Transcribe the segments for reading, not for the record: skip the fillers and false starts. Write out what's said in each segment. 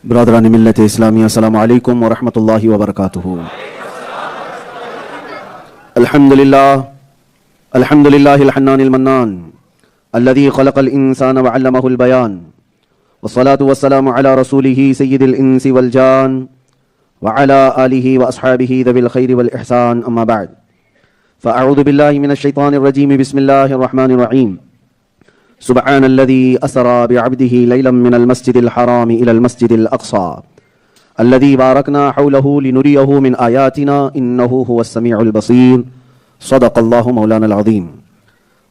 برادران ملت اسلامی، السلام علیکم ورحمۃ اللہ وبرکاتہ۔ الحمد للہ الحنان المنان الذي خلق الانسان وعلمه البيان، والصلاة والسلام على رسوله سید الانس والجان وعلى آلہ واصحابہ ذوی الخیر والاحسان، اما بعد فاعوذ باللہ من الشیطان الرجیم، بسم اللہ الرحمن الرحیم۔ سبحان الذي أسرى بعبده ليلا من المسجد الحرام إلى المسجد الأقصى الذي باركنا حوله لنريه من آياتنا إنه هو السميع البصير، صدق الله مولانا العظيم۔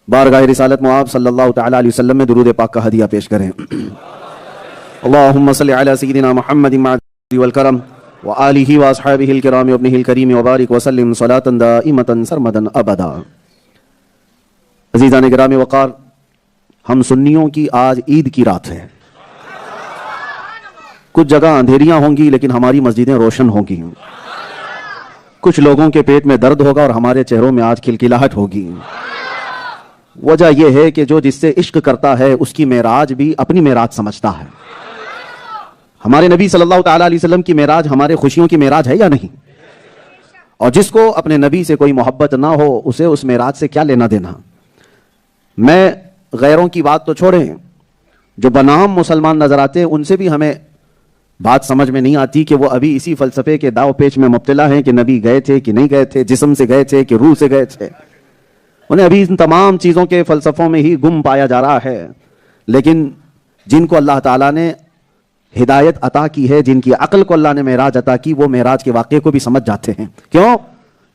بارگاہ رسالت معاب صلی اللہ تعالی علیہ وسلم میں درود پاک کا ہدیہ پیش کریں۔ اللهم صل على سيدنا محمد مع الجود والكرم وآلہ واصحابہ الکرام وابنہ الکریم وبارک وسلم صلاة دائمة سرمدا ابدا۔ عزیزان گرامی وقار، ہم سنیوں کی آج عید کی رات ہے۔ کچھ جگہ اندھیریاں ہوں گی لیکن ہماری مسجدیں روشن ہوں گی۔ کچھ لوگوں کے پیٹ میں درد ہوگا اور ہمارے چہروں میں آج کھلکھلاہٹ ہوگی۔ وجہ یہ ہے کہ جو جس سے عشق کرتا ہے اس کی معراج بھی اپنی معراج سمجھتا ہے۔ ہمارے نبی صلی اللہ تعالی علیہ وسلم کی معراج ہمارے خوشیوں کی معراج ہے یا نہیں؟ اور جس کو اپنے نبی سے کوئی محبت نہ ہو اسے اس معراج سے کیا لینا دینا؟ میں غیروں کی بات تو چھوڑیں، جو بنام مسلمان نظر آتے ہیں ان سے بھی ہمیں بات سمجھ میں نہیں آتی کہ وہ ابھی اسی فلسفے کے داو پیچ میں مبتلا ہیں کہ نبی گئے تھے کہ نہیں گئے تھے، جسم سے گئے تھے کہ روح سے گئے تھے۔ انہیں ابھی ان تمام چیزوں کے فلسفوں میں ہی گم پایا جا رہا ہے۔ لیکن جن کو اللہ تعالیٰ نے ہدایت عطا کی ہے، جن کی عقل کو اللہ نے معراج عطا کی، وہ معراج کے واقعے کو بھی سمجھ جاتے ہیں۔ کیوں؟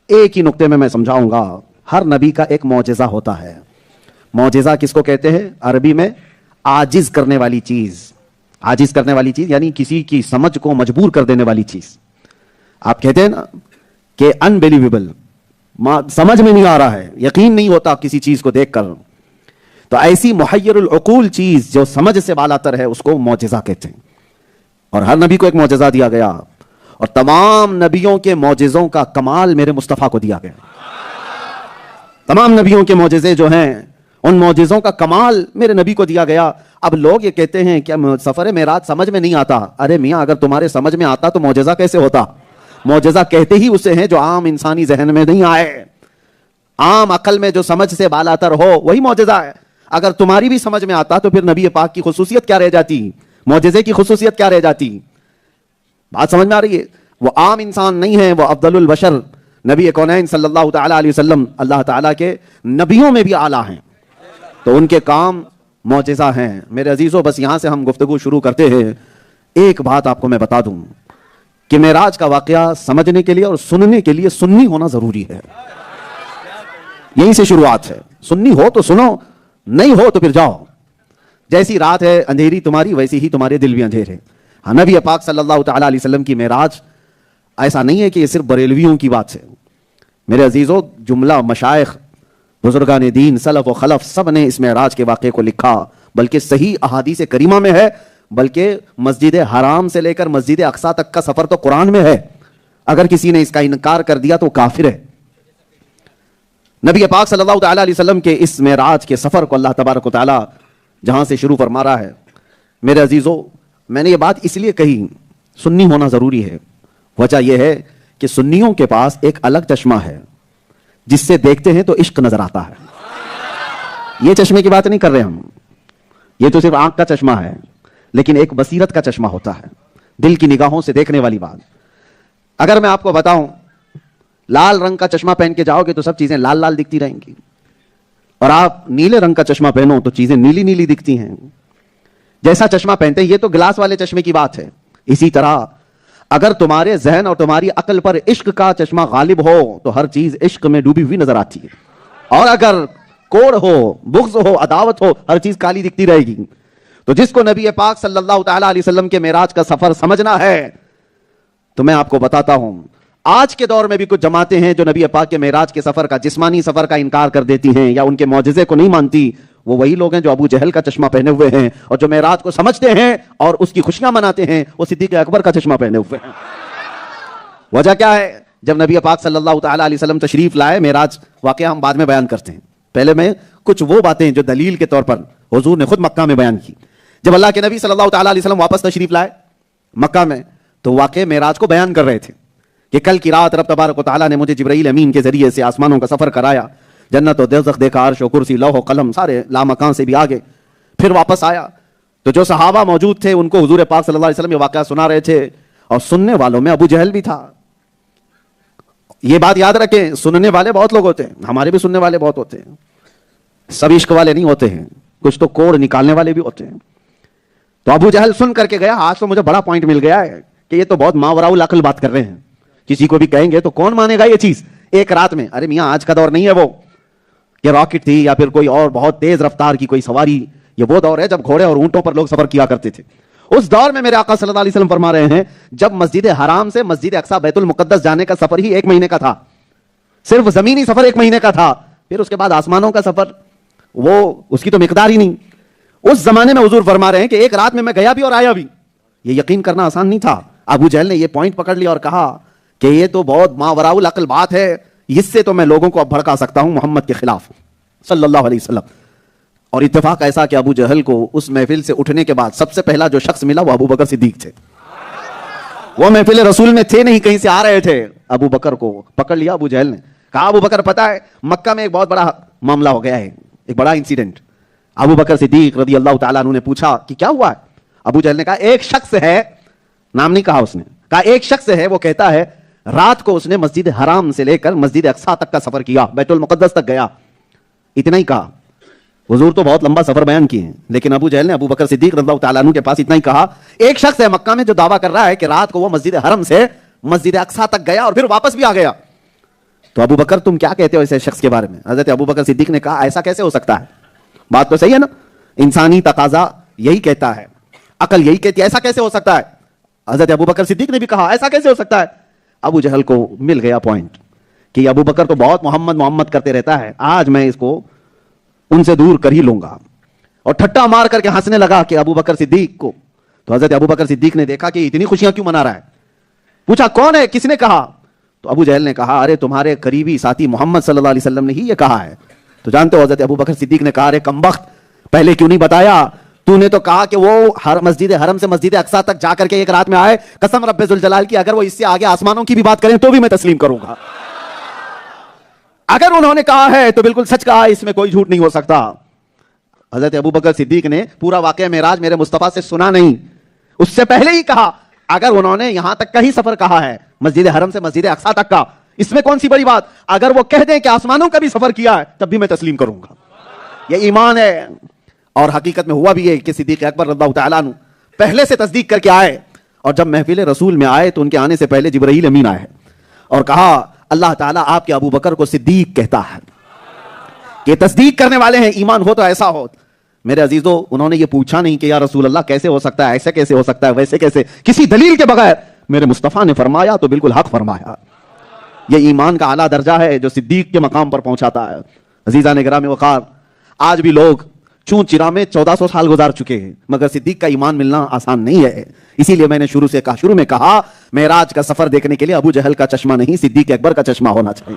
ایک ہی نقطے میں سمجھاؤں گا۔ ہر نبی کا ایک معجزہ ہوتا ہے۔ معجزہ کس کو کہتے ہیں؟ عربی میں عاجز کرنے والی چیز۔ عاجز کرنے والی چیز یعنی کسی کی سمجھ کو مجبور کر دینے والی چیز۔ آپ کہتے ہیں نا کہ انبیلیویبل، سمجھ میں نہیں آ رہا ہے، یقین نہیں ہوتا کسی چیز کو دیکھ کر، تو ایسی محیر العقول چیز جو سمجھ سے بالاتر ہے اس کو معجزہ کہتے ہیں۔ اور ہر نبی کو ایک معجزہ دیا گیا، اور تمام نبیوں کے معجزوں کا کمال میرے مصطفیٰ کو دیا گیا۔ تمام نبیوں کے معجزے جو ہیں ان معجزوں کا کمال میرے نبی کو دیا گیا۔ اب لوگ یہ کہتے ہیں کہ سفر معراج سمجھ میں نہیں آتا۔ ارے میاں، اگر تمہارے سمجھ میں آتا تو معجزہ کیسے ہوتا؟ معجزہ کہتے ہی اسے ہیں جو عام انسانی ذہن میں نہیں آئے، عام عقل میں جو سمجھ سے بالاتر ہو، وہی معجزہ ہے۔ اگر تمہاری بھی سمجھ میں آتا تو پھر نبی پاک کی خصوصیت کیا رہ جاتی؟ معجزے کی خصوصیت کیا رہ جاتی؟ بات سمجھ میں آ رہی ہے؟ وہ عام انسان نہیں ہے، وہ افضل البشر نبی کونین صلی اللہ تعالی علیہ وسلم اللہ تعالیٰ کے نبیوں میں بھی اعلیٰ ہیں، تو ان کے کام معجزہ ہیں۔ میرے عزیزوں، بس یہاں سے ہم گفتگو شروع کرتے ہیں۔ ایک بات آپ کو میں بتا دوں کہ معراج کا واقعہ سمجھنے کے لیے اور سننے کے لیے سنی ہونا ضروری ہے۔ یہیں سے شروعات ہے۔ سنی ہو تو سنو، نہیں ہو تو پھر جاؤ۔ جیسی رات ہے اندھیری تمہاری، ویسی ہی تمہارے دل بھی اندھیرے۔ ہاں، نبی پاک صلی اللہ تعالی علیہ وسلم کی معراج ایسا نہیں ہے کہ یہ صرف بریلویوں کی بات ہے۔ میرے عزیزوں، جملہ مشائخ، بزرگان دین، سلف و خلف، سب نے اس معراج کے واقعے کو لکھا، بلکہ صحیح احادیث کریمہ میں ہے، بلکہ مسجد حرام سے لے کر مسجد اقصیٰ تک کا سفر تو قرآن میں ہے۔ اگر کسی نے اس کا انکار کر دیا تو کافر ہے۔ نبی پاک صلی اللہ تعالی علیہ وسلم کے اس معراج کے سفر کو اللہ تبارک و تعالی جہاں سے شروع فرما رہا ہے، میرے عزیزوں، میں نے یہ بات اس لیے کہی سنی ہونا ضروری ہے۔ وجہ یہ ہے کہ سنیوں کے پاس ایک الگ چشمہ ہے جس سے دیکھتے ہیں تو عشق نظر آتا ہے۔ یہ چشمے کی بات نہیں کر رہے ہم، یہ تو صرف آنکھ کا چشمہ ہے، لیکن ایک بصیرت کا چشمہ ہوتا ہے، دل کی نگاہوں سے دیکھنے والی بات۔ اگر میں آپ کو بتاؤں لال رنگ کا چشمہ پہن کے جاؤ گے تو سب چیزیں لال لال دکھتی رہیں گی، اور آپ نیلے رنگ کا چشمہ پہنو تو چیزیں نیلی نیلی دکھتی ہیں۔ جیسا چشمہ پہنتے ہیں، یہ تو گلاس والے چشمے کی بات ہے۔ اسی طرح اگر تمہارے ذہن اور تمہاری عقل پر عشق کا چشمہ غالب ہو تو ہر چیز عشق میں ڈوبی ہوئی نظر آتی ہے، اور اگر کوڑ ہو، بغض ہو، عداوت ہو، ہر چیز کالی دکھتی رہے گی۔ تو جس کو نبی پاک صلی اللہ تعالی علیہ وسلم کے معراج کا سفر سمجھنا ہے تو میں آپ کو بتاتا ہوں، آج کے دور میں بھی کچھ جماعتیں ہیں جو نبی پاک کے معراج کے سفر کا، جسمانی سفر کا انکار کر دیتی ہیں یا ان کے معجزے کو نہیں مانتی۔ وہ وہی لوگ ہیں جو ابو جہل کا چشمہ پہنے ہوئے ہیں، اور جو معراج کو سمجھتے ہیں اور اس کی خوشیاں مناتے ہیں وہ صدیق اکبر کا چشمہ پہنے ہوئے ہیں۔ وجہ کیا ہے؟ جب نبی پاک صلی اللہ تعالی علیہ وسلم تشریف لائے، معراج واقعہ ہم بعد میں بیان کرتے ہیں، پہلے میں کچھ وہ باتیں جو دلیل کے طور پر حضور نے خود مکہ میں بیان کی۔ جب اللہ کے نبی صلی اللہ تعالی علیہ وسلم واپس تشریف لائے مکہ میں, تو واقع معراج کو بیان کر رہے تھے کہ کل کی رات رب تبارک و تعالیٰ نے مجھے جبرائیل امین کے ذریعے سے آسمانوں کا سفر کرایا, جنت و دوزخ دیکھا, عرش و کرسی لوح و قلم سارے لامکان سے بھی آگے, پھر واپس آیا تو جو صحابہ موجود تھے ان کو حضور پاک صلی اللہ علیہ وسلم یہ واقعہ سنا رہے تھے, اور سننے والوں میں ابو جہل بھی تھا. یہ بات یاد رکھیں, سننے والے بہت لوگ ہوتے ہیں, ہمارے بھی سننے والے بہت ہوتے ہیں, سب عشق والے نہیں ہوتے ہیں, کچھ تو کوڑ نکالنے والے بھی ہوتے ہیں. تو ابو جہل سن کر کے گیا, آج تو مجھے بڑا پوائنٹ مل گیا ہے کہ یہ تو بہت ماوراء العقل بات کر رہے ہیں, کسی کو بھی کہیں گے تو کون مانے گا یہ چیز ایک رات میں. ارے میاں آج کا دور نہیں ہے وہ کہ راکٹ تھی یا پھر کوئی اور بہت تیز رفتار کی کوئی سواری, یہ وہ دور ہے جب گھوڑے اور اونٹوں پر لوگ سفر کیا کرتے تھے. اس دور میں میرے آقا صلی اللہ علیہ وسلم فرما رہے ہیں جب مسجد حرام سے مسجد اقصی بیت المقدس جانے کا سفر ہی 1 مہینے کا تھا, صرف زمینی سفر 1 مہینے کا تھا, پھر اس کے بعد آسمانوں کا سفر وہ اس کی تو مقدار ہی نہیں. اس زمانے میں حضور فرما رہے ہیں کہ ایک رات میں گیا بھی اور آیا بھی. یہ یقین کرنا آسان نہیں تھا. ابو جہل نے یہ پوائنٹ پکڑ لیا اور کہا کہ یہ تو بہت ماوراء العقل بات ہے, اس سے تو میں لوگوں کو اب بھڑکا سکتا ہوں محمد کے خلاف صلی اللہ علیہ وسلم. اور اتفاق ایسا کہ ابو جہل کو اس محفل سے اٹھنے کے بعد سب سے پہلا جو شخص ملا وہ ابو بکر صدیق تھے. وہ محفل رسول میں تھے نہیں, کہیں سے آ رہے تھے. ابو بکر کو پکڑ لیا ابو جہل نے, کہا ابو بکر پتہ ہے مکہ میں ایک بہت بڑا معاملہ ہو گیا ہے, ایک بڑا انسیڈنٹ. ابو بکر صدیق رضی اللہ تعالیٰ عنہ نے پوچھا کہ کیا ہوا ہے. ابو جہل نے کہا ایک شخص ہے, نام نہیں کہا اس نے, کہا ایک شخص ہے وہ کہتا ہے رات کو اس نے مسجد حرام سے لے کر مسجد اقصی تک کا سفر کیا, بیت المقدس تک گیا. اتنا ہی کہا. حضور تو بہت لمبا سفر بیان کیے ہیں, لیکن ابو جہل نے ابو بکر صدیق رضی اللہ تعالیٰ عنہ کے پاس اتنا ہی کہا ایک شخص ہے مکہ میں جو دعویٰ کر رہا ہے کہ رات کو وہ مسجد حرم سے مسجد اقصی تک گیا اور پھر واپس بھی آ گیا. تو ابو بکر تم کیا کہتے ہو ایسے شخص کے بارے میں. حضرت ابو بکر صدیق نے کہا ایسا کیسے ہو سکتا ہے, بات تو صحیح ہے نا, انسانی تقاضا یہی کہتا ہے, عقل یہی کہتی ہے, ایسا کیسے ہو سکتا ہے. حضرت ابو بکر صدیق نے بھی کہا ایسا کیسے ہو سکتا ہے. ابو جہل کو مل گیا پوائنٹ کہ ابو بکر تو بہت محمد محمد کرتے رہتا ہے, آج میں اس کو ان سے دور کر ہی لوں گا, اور ٹھٹا مار کر کے ہنسنے لگا کہ ابو بکر صدیق کو. تو حضرت ابو بکر صدیق نے دیکھا کہ اتنی خوشیاں کیوں منا رہا ہے, پوچھا کون ہے, کس نے کہا. تو ابو جہل نے کہا ارے تمہارے قریبی ساتھی محمد صلی اللہ علیہ وسلم نے ہی یہ کہا ہے. تو جانتے ہو حضرت ابو بکر صدیق نے کہا ارے کمبخت, پہلے کیوں نہیں بتایا, تو نے تو کہا کہ وہ ہر مسجد حرم سے مسجد اقصی تک جا کر کے ایک رات میں آئے. قسم رب ذوالجلال کی اگر وہ اس سے آگے آسمانوں کی بھی بات کریں تو بھی میں تسلیم کروں گا. اگر انہوں نے کہا ہے تو بالکل سچ کہا, اس میں کوئی جھوٹ نہیں ہو سکتا. حضرت ابو بکر صدیق نے پورا واقعہ معراج میرے مصطفیٰ سے سنا نہیں, اس سے پہلے ہی کہا اگر انہوں نے یہاں تک کا ہی سفر کہا ہے مسجد حرم سے مسجد اقصی تک کا, اس میں کون سی بڑی بات. اگر وہ کہہ دیں کہ آسمانوں کا بھی سفر کیا ہے تب بھی میں تسلیم کروں گا. یہ ایمان ہے. اور حقیقت میں ہوا بھی ہے کہ صدیق اکبر رضی اللہ تعالیٰ عنہ پہلے سے تصدیق کر کے آئے, اور جب محفل رسول میں آئے تو ان کے آنے سے پہلے جبرائیل امین آئے اور کہا اللہ تعالیٰ آپ کے ابو بکر کو صدیق کہتا ہے, کہ تصدیق کرنے والے ہیں, ایمان ہو تو ایسا ہو. میرے عزیزو انہوں نے یہ پوچھا نہیں کہ یا رسول اللہ کیسے ہو سکتا ہے, ایسے کیسے ہو سکتا ہے, ویسے کیسے, کسی دلیل کے بغیر میرے مصطفیٰ نے فرمایا تو بالکل حق فرمایا. یہ ایمان کا اعلیٰ درجہ ہے جو صدیق کے مقام پر پہنچاتا ہے. عزیزان گرامی وقار, آج بھی لوگ چون چرا میں 1400 سال گزار چکے ہیں, مگر صدیق کا ایمان ملنا آسان نہیں ہے. اسی لیے میں نے شروع میں کہا معراج کا سفر دیکھنے کے لیے ابو جہل کا چشمہ نہیں صدیق اکبر کا چشمہ ہونا چاہیے.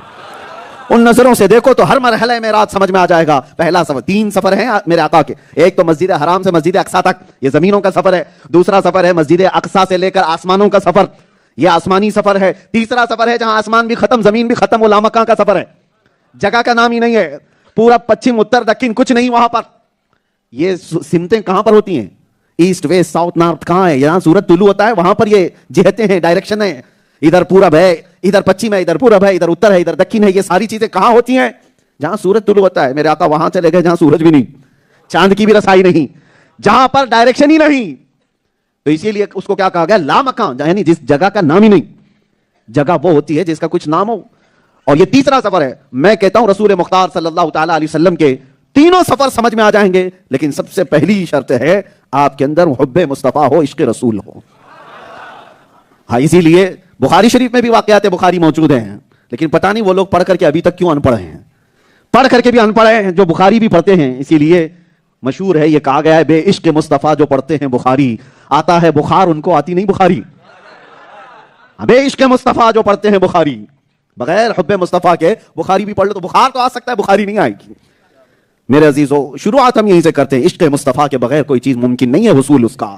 ان نظروں سے دیکھو تو ہر مرحلہ معراج سمجھ میں آ جائے گا. پہلا سفر, 3 سفر ہیں میرے آقا کے, ایک تو مسجد حرام سے مسجد اقصی تک, یہ زمینوں کا سفر ہے. دوسرا سفر ہے مسجد اقصی سے لے کر آسمانوں کا سفر, یہ آسمانی سفر ہے. تیسرا سفر ہے جہاں آسمان بھی ختم زمین بھی ختم, وہ لامکاں کا سفر ہے, جگہ کا نام ہی نہیں ہے, پورا پچھم اتر دکن کچھ نہیں وہاں پر. یہ سمتیں کہاں پر ہوتی ہیں, ایسٹ ویسٹ ساؤتھ نارتھ کہاں ہے, یہاں سورج طلوع ہوتا ہے وہاں پر یہ جہتیں ہیں, ڈائریکشن ہے, ادھر پورب ہے, ادھر پچھم ہے, ادھر پورب ہے, ادھر اتر ہے, ادھر دکن ہے. یہ ساری چیزیں کہاں ہوتی ہیں, جہاں سورج طلوع ہوتا ہے. میرے آقا وہاں چلے گئے جہاں سورج بھی نہیں, چاند کی بھی رسائی نہیں, جہاں پر ڈائریکشن ہی نہیں. تو اسی لیے اس کو کیا کہا گیا, لامکان, یعنی جس جگہ کا نام ہی نہیں. جگہ وہ ہوتی ہے جس کا کچھ نام ہو. اور یہ تیسرا سفر ہے. میں کہتا ہوں رسول مختار صلی اللہ تعالی علیہ وسلم کے تینوں سفر سمجھ میں آ جائیں گے, لیکن سب سے پہلی شرط ہے آپ کے اندر حب مصطفیٰ ہو, عشق رسول ہو. ہاں اسی لیے بخاری شریف میں بھی واقعات بخاری موجود ہیں, لیکن پتہ نہیں وہ لوگ پڑھ کر کے ابھی تک کیوں ان پڑھ ہیں, پڑھ کر کے بھی ان پڑھ ہیں جو بخاری بھی پڑھتے ہیں. اسی لیے مشہور ہے, یہ کہا گیا ہے بے عشق مصطفیٰ جو پڑھتے ہیں بخاری, آتا ہے بخار ان کو آتی نہیں بخاری. بے عشق مصطفیٰ جو پڑھتے ہیں بخاری, بغیر حب مصطفیٰ کے بخاری بھی پڑھ لو تو بخار تو آ سکتا ہے, بخاری نہیں آئے گی. میرے عزیزو شروعات ہم یہیں سے کرتے ہیں, عشق مصطفیٰ کے بغیر کوئی چیز ممکن نہیں ہے حصول اس کا,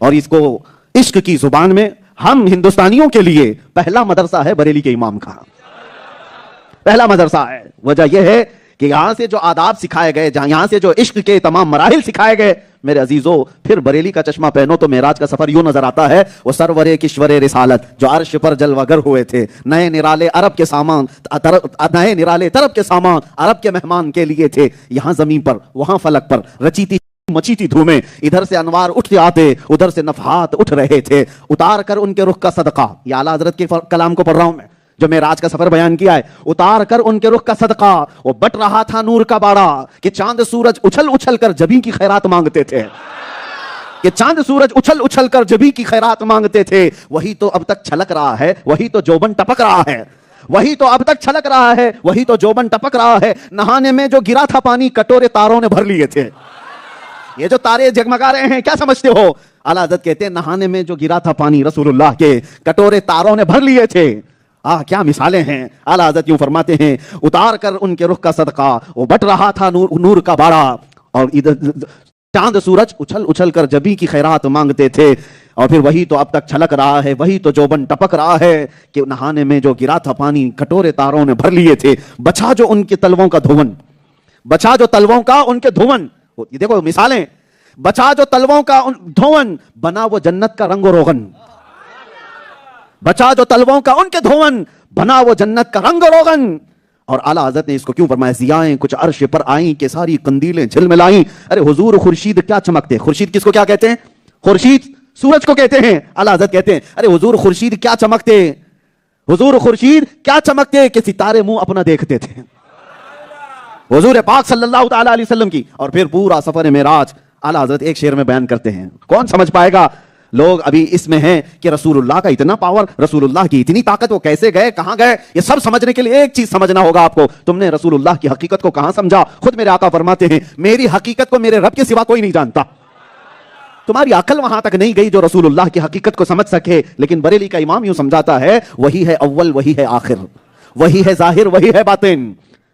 اور اس کو عشق کی زبان میں ہم ہندوستانیوں کے لیے پہلا مدرسہ ہے بریلی کے امام کا، پہلا مدرسہ ہے۔ وجہ یہ ہے کہ یہاں سے جو آداب سکھائے گئے، جہاں یہاں سے جو عشق کے تمام مراحل سکھائے گئے، میرے عزیزو پھر بریلی کا چشمہ پہنو تو معراج کا سفر یوں نظر آتا ہے، وہ سرور کشور رسالت جو عرش پر جلوہ گر ہوئے تھے، نئے نرالے عرب کے سامان، نئے نرالے طرب کے سامان عرب کے مہمان کے لیے تھے، یہاں زمین پر وہاں فلک پر رچیتی مچیتی دھومیں، ادھر سے انوار اٹھتے آتے، ادھر سے نفحات اٹھ رہے تھے، اتار کر ان کے رخ کا صدقہ، یہ اعلیٰ حضرت کے کلام کو پڑھ رہا ہوں میں جو معراج کا سفر بیان کیا ہے، اتار کر ان کے رخ کا صدقہ، وہ بٹ رہا تھا نور کا باڑا کہ چاند سورج اچھل اچھل کر جبیں کی خیرات مانگتے تھے، کہ چاند سورج اچھل اچھل کر جبیں کی خیرات مانگتے تھے، وہی تو اب تک چھلک رہا ہے، وہی تو جوبن ٹپک رہا ہے، وہی تو اب تک چھلک رہا ہے، وہی تو جوبن ٹپک رہا ہے، نہانے میں جو گرا تھا پانی کٹورے تاروں نے بھر لیے تھے۔ یہ جو تارے جگمگا رہے ہیں کیا سمجھتے ہو؟ اعلیٰ حضرت کہتے ہیں نہانے میں جو گرا تھا پانی رسول اللہ کے کٹورے تاروں نے بھر لیے تھے۔ کیا مثالیں ہیں۔ اعلیٰ حضرت یوں فرماتے ہیں اتار کر ان کے رخ کا صدقہ، وہ بٹ رہا تھا نور کا باڑا، اور ادھر چاند سورج اچھل اچھل کر جبیں کی خیرات مانگتے تھے، اور پھر وہی تو اب تک چھلک رہا ہے، وہی تو جوبن ٹپک رہا ہے کہ نہانے میں جو گرا تھا پانی کٹورے تاروں نے بھر لیے تھے، بچا جو ان کے تلووں کا دھون، بچا جو تلووں کا ان کے دھون، یہ دیکھو مثالیں، بچا جو تلووں کا دھون، بنا وہ جنت کا رنگ و روغن، بچا جو تلووں کا ان کے دھون، بنا وہ جنت کا رنگ و روغن۔ اور اعلیٰ حضرت نے اس کو کیوں فرمایا، ضیائیں کچھ عرش پر آئیں کہ ساری قندیلیں جھلملائیں۔ ارے حضور خورشید کیا چمکتے، خورشید کس کو کیا کہتے ہیں؟ خورشید سورج کو کہتے ہیں۔ اعلیٰ حضرت کہتے ہیں ارے حضور خورشید کیا چمکتے، حضور خورشید کیا چمکتے کہ ستارے منہ اپنا دیکھتے تھے، حضور پاک صلی اللہ تعالی علیہ وسلم کی۔ اور پھر پورا سفر معراج اعلیٰ حضرت ایک شعر میں بیان کرتے ہیں، کون سمجھ پائے گا؟ لوگ ابھی اس میں ہیں کہ رسول اللہ کا اتنا پاور، رسول اللہ کی اتنی طاقت، وہ کیسے گئے، کہاں گئے، یہ سب سمجھنے کے لیے ایک چیز سمجھنا ہوگا آپ کو، تم نے رسول اللہ کی حقیقت کو کہاں سمجھا؟ خود میرے آقا فرماتے ہیں میری حقیقت کو میرے رب کے سوا کوئی نہیں جانتا۔ تمہاری عقل وہاں تک نہیں گئی جو رسول اللہ کی حقیقت کو سمجھ سکے، لیکن بریلی کا امام یوں سمجھاتا ہے وہی ہے اول، وہی ہے آخر، وہی ہے ظاہر، وہی ہے باطن۔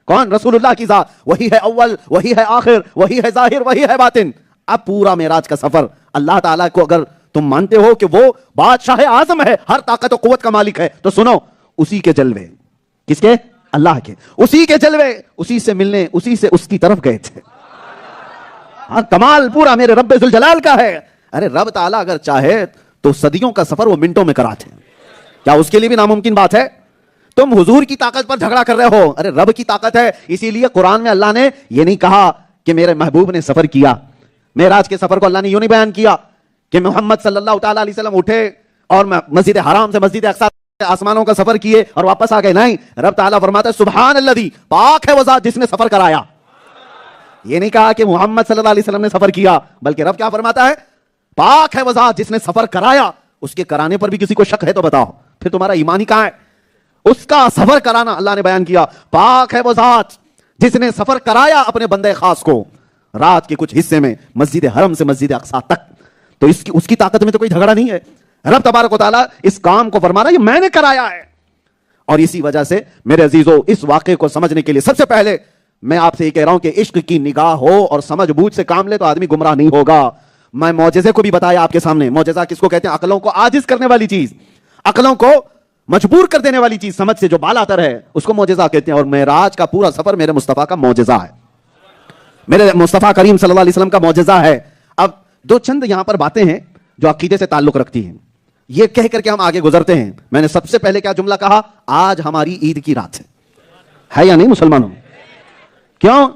کون؟ رسول اللہ کی ذات، وہی ہے اول، وہی ہے آخر، وہی ہے ظاہر، وہی ہے باطن۔ اب پورا معراج کا سفر اللہ تعالیٰ کو اگر تم مانتے ہو کہ وہ بادشاہ اعظم ہے، ہر طاقت و قوت کا مالک ہے، تو سنو اسی کے جلوے، کس کے؟ اللہ کے، اسی کے جلوے، اسی سے ملنے، اسی سے اس کی طرف گئے تھے۔ کمال پورا میرے رب ذوالجلال کا ہے۔ ارے رب تعالیٰ اگر چاہے تو صدیوں کا سفر وہ منٹوں میں کراتے ہیں، کیا اس کے لیے بھی ناممکن بات ہے؟ تم حضور کی طاقت پر جھگڑا کر رہے ہو، ارے رب کی طاقت ہے۔ اسی لیے قرآن میں اللہ نے یہ نہیں کہا کہ میرے محبوب نے سفر کیا، معراج کے سفر کو اللہ نے یوں نہیں بیان کیا کہ محمد صلی اللہ تعالی علیہ وسلم اٹھے اور مسجد حرام سے مسجد اقصی آسمانوں کا سفر کیے اور واپس آ گئے، نہیں، رب تعالیٰ فرماتا ہے سبحان الذی، پاک ہے وہ ذات جس نے سفر کرایا۔ یہ نہیں کہا کہ محمد صلی اللہ علیہ وسلم نے سفر کیا، بلکہ رب کیا فرماتا ہے؟ پاک ہے وہ ذات جس نے سفر کرایا۔ اس کے کرانے پر بھی کسی کو شک ہے تو بتاؤ، پھر تمہارا ایمان ہی کہاں ہے؟ اس کا سفر کرانا اللہ نے بیان کیا، پاک ہے وہ ذات جس نے سفر کرایا اپنے بندے خاص کو رات کے کچھ حصے میں مسجد حرم سے مسجد اقصی تک، تو اس کی طاقت میں تو کوئی جھگڑا نہیں ہے۔ رب تبارک و تعالیٰ اس کام کو فرما رہا ہے یہ میں نے کرایا ہے۔ اور اسی وجہ سے میرے عزیزو اس واقعے کو سمجھنے کے لیے سب سے پہلے میں آپ سے یہ کہہ رہا ہوں کہ عشق کی نگاہ ہو اور سمجھ بوجھ سے کام لے تو آدمی گمراہ نہیں ہوگا۔ میں معجزے کو بھی بتایا آپ کے سامنے، معجزہ کس کو کہتے ہیں؟ عقلوں کو عاجز کرنے والی چیز، عقلوں کو مجبور کر دینے والی چیز، سمجھ سے جو بالا تر ہے اس کو معجزہ کہتے ہیں۔ اور معراج کا پورا سفر میرے مصطفیٰ کا معجزہ ہے، میرے مصطفیٰ کریم صلی اللہ علیہ وسلم کا معجزہ ہے۔ اب دو چند یہاں پر باتیں ہیں جو عقیدے سے تعلق رکھتی ہیں، یہ کہہ کر کے ہم آگے گزرتے ہیں۔ میں نے سب سے پہلے کیا جملہ کہا؟ آج ہماری عید کی رات ہے یا نہیں مسلمانوں؟ کیوں؟